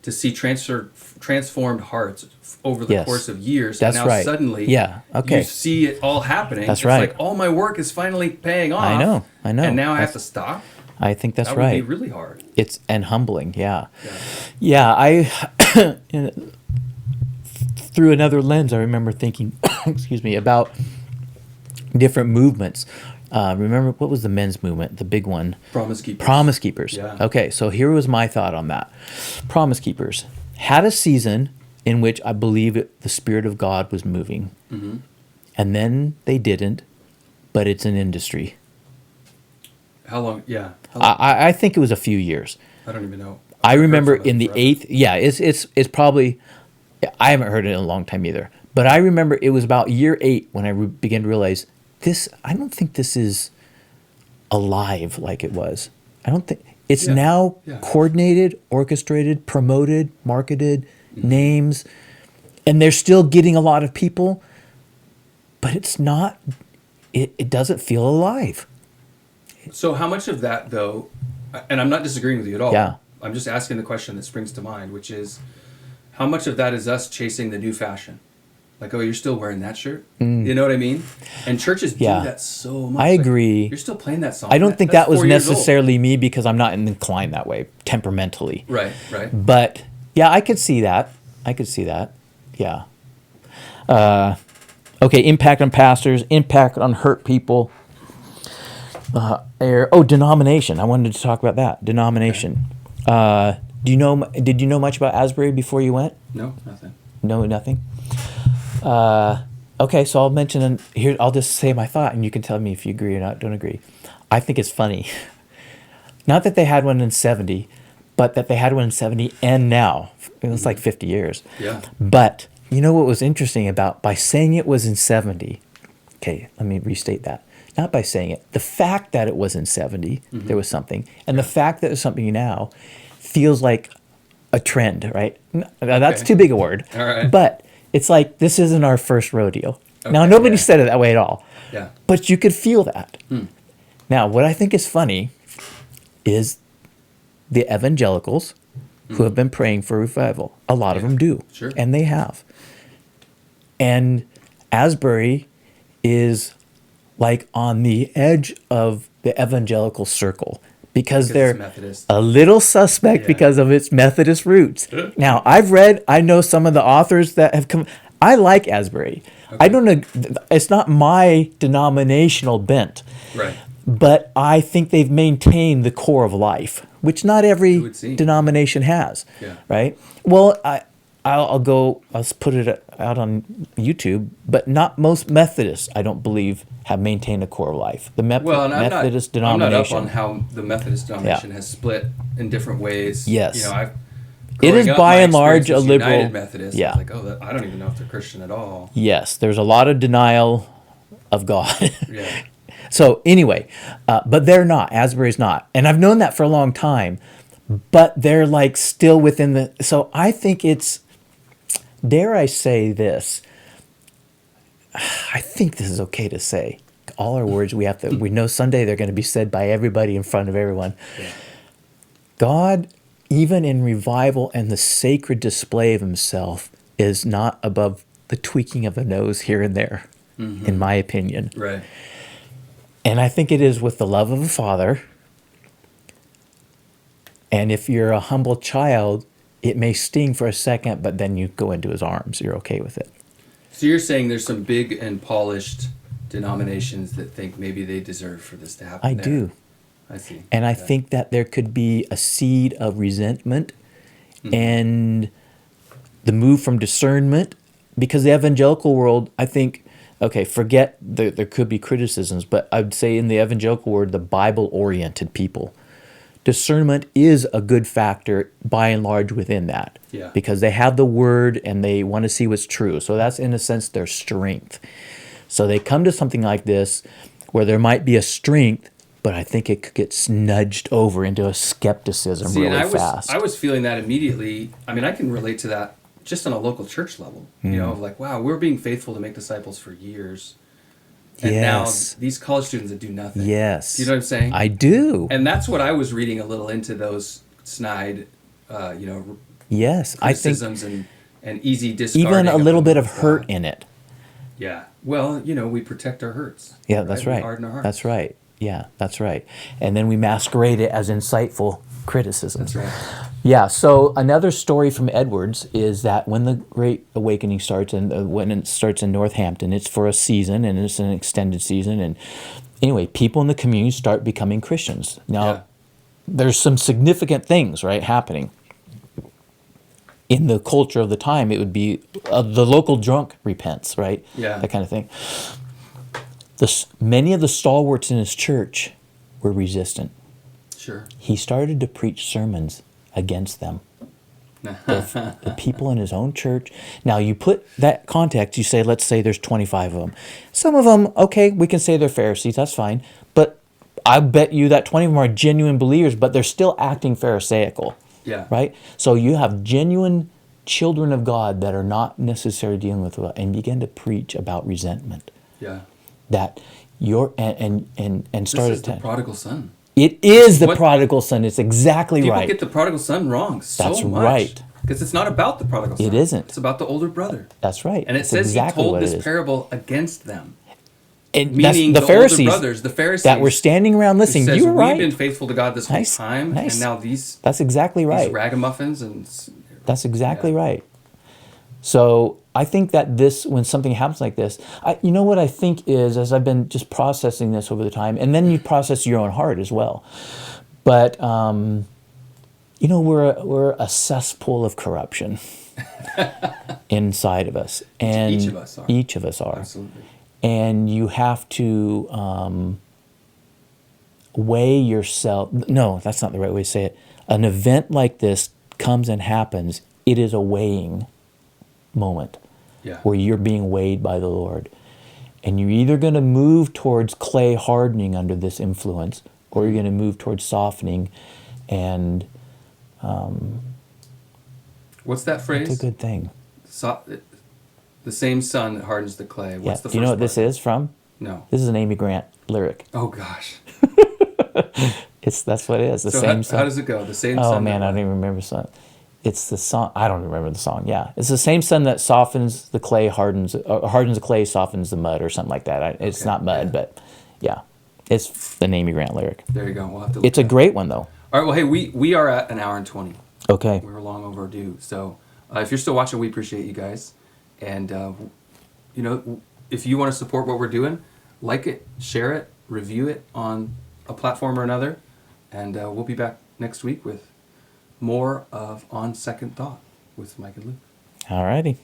to see transformed hearts over the course of years, That's and now right. suddenly Okay. you see it all happening. That's it's right. like, all my work is finally paying off. I know. And now I have to stop. I think that's that right. That would be really hard. It's and humbling, yeah. I through another lens, I remember thinking, excuse me, about different movements. Remember, what was the men's movement, the big one? Promise Keepers. Promise Keepers. Yeah. Okay, so here was my thought on that. Promise Keepers had a season in which I believe the Spirit of God was moving. And then they didn't, but it's an industry. How long? Yeah. How long? I think it was a few years. I don't even know. I remember in the forever. 8th, it's probably, I haven't heard it in a long time either. But I remember it was about year 8 when I began to realize I don't think this is alive like it was. I don't think, it's now coordinated, orchestrated, promoted, marketed, names, and they're still getting a lot of people, but it's not, it doesn't feel alive. So how much of that, though, and I'm not disagreeing with you at all. Yeah. I'm just asking the question that springs to mind, which is, how much of that is us chasing the new fashion? Like, oh, you're still wearing that shirt? You know what I mean? And churches do that so much. I agree. You're still playing that song. I don't think That's that was 4 years old. necessarily me because I'm not inclined that way temperamentally. Right. But yeah, I could see that. Yeah. Okay, impact on pastors, impact on hurt people. Denomination. I wanted to talk about that. Denomination. Okay. Did you know much about Asbury before you went? No, nothing. No, nothing. Okay, so I'll mention here. I'll just say my thought, and you can tell me if you agree or not. Don't agree. I think it's funny. Not that they had one in '70, but that they had one in '70 and now. It was like 50 years. Yeah. But you know what was interesting by saying it was in '70? Okay, let me restate that. Not by saying it. The fact that it was in '70, there was something, and the fact that there's something now feels like a trend, right? That's too big a word. All right. But it's like, this isn't our first rodeo. Okay, now, nobody said it that way at all. Yeah. But you could feel that. Now, what I think is funny is the evangelicals who have been praying for revival. A lot of them do. Sure. And they have. And Asbury is like on the edge of the evangelical circle because they're Methodist. a little suspect because of its Methodist roots. Now, I know some of the authors that have come. I like Asbury. Okay. I don't know. It's not my denominational bent. Right. But I think they've maintained the core of life, which not every would seem. denomination has. Yeah. Right? Well, I'll put it out on YouTube, but not most Methodists, I don't believe, have maintained a core of life. The Methodist I'm not denomination. up on how the Methodist denomination has split in different ways. Yes. You know, It is growing up, by my and large experience a was liberal. United Methodist. Yeah. I was like, I don't even know if they're Christian at all. Yes, there's a lot of denial of God. Yeah. So anyway, but they're not. Asbury's not. And I've known that for a long time, but they're like still within the, so I think it's, dare I say this, I think this is okay to say. All our words we know someday they're going to be said by everybody in front of everyone. Yeah. God, even in revival and the sacred display of himself, is not above the tweaking of a nose here and there, in my opinion. Right. And I think it is with the love of a father. And if you're a humble child, it may sting for a second, but then you go into his arms. You're okay with it. So you're saying there's some big and polished denominations that think maybe they deserve for this to happen. I there. do. I see. And I think that there could be a seed of resentment and the move from discernment, because the evangelical world, I think, okay, forget there could be criticisms, but I would say in the evangelical world, the Bible-oriented people, discernment is a good factor by and large within that. Yeah. Because they have the word and they want to see what's true. So that's in a sense their strength. So they come to something like this where there might be a strength but I think it could get nudged over into a skepticism See, really and fast. I was feeling that immediately. I mean, I can relate to that just on a local church level. You know, like, wow, we're being faithful to make disciples for years. And Yes. now these college students that do nothing. Yes. Do you know what I'm saying? I do. And that's what I was reading a little into those snide, Yes. I think criticisms and easy discarding. even a little bit of God. hurt in it. Yeah. Well, we protect our hurts. Yeah, that's We right. harden our hearts. That's right. Yeah, that's right. And then we masquerade it as insightful criticisms. That's right. Yeah, so another story from Edwards is that when the Great Awakening starts, and when it starts in Northampton, it's for a season, and it's an extended season. And anyway, people in the community start becoming Christians. Now, Yeah. there's some significant things, right, happening. In the culture of the time, it would be the local drunk repents, right? Yeah. That kind of thing. Many of the stalwarts in his church were resistant. Sure. He started to preach sermons against them. The people in his own church. Now, you put that context, you say, let's say there's 25 of them. Some of them, okay, we can say they're Pharisees, that's fine. But I bet you that 20 of them are genuine believers, but they're still acting Pharisaical. Yeah. Right? So you have genuine children of God that are not necessarily dealing with it and begin to preach about resentment. Yeah. That you're and start This is the prodigal son. It is the prodigal son. It's exactly People right. get the prodigal son wrong so That's much. right. Because it's not about the prodigal son. It isn't. It's about the older brother. That's right. And it That's says exactly he told what this it is. parable against them. And Meaning that's the Pharisees, older brothers, the Pharisees that were standing around who listening. says, You were right. we've been faithful to God this whole Nice, time, nice. and now these That's exactly right. ragamuffins and That's exactly right. So I think that when something happens like this, you know what I think is, as I've been just processing this over the time, and then you process your own heart as well. But we're a cesspool of corruption inside of us, and Each of us are. Each of us are. Absolutely. And you have to weigh yourself. No, that's not the right way to say it. An event like this comes and happens. It is a weighing moment Yeah. where you're being weighed by the Lord. And you're either going to move towards clay hardening under this influence, or you're going to move towards softening. And What's that phrase? it's a good thing. The same sun that hardens the clay. Yeah. What's the Do you know what first this part? is from? No. This is an Amy Grant lyric. Oh, gosh. That's what it is. The So same how does it go? The same Oh sun. man, I don't even remember the song. It's the song. I don't remember the song. Yeah, it's the same sun that softens the clay, hardens the clay, softens the mud, or something like that. It's Okay, not mud, yeah. but yeah, it's the Amy Grant lyric. There you go. We'll have to look It's a it up. great one though. All right. Well, hey, we are at an hour and 20. Okay. We were long overdue. So if you're still watching, we appreciate you guys. And, if you want to support what we're doing, like it, share it, review it on a platform or another. And we'll be back next week with more of On Second Thought with Mike and Luke. All righty.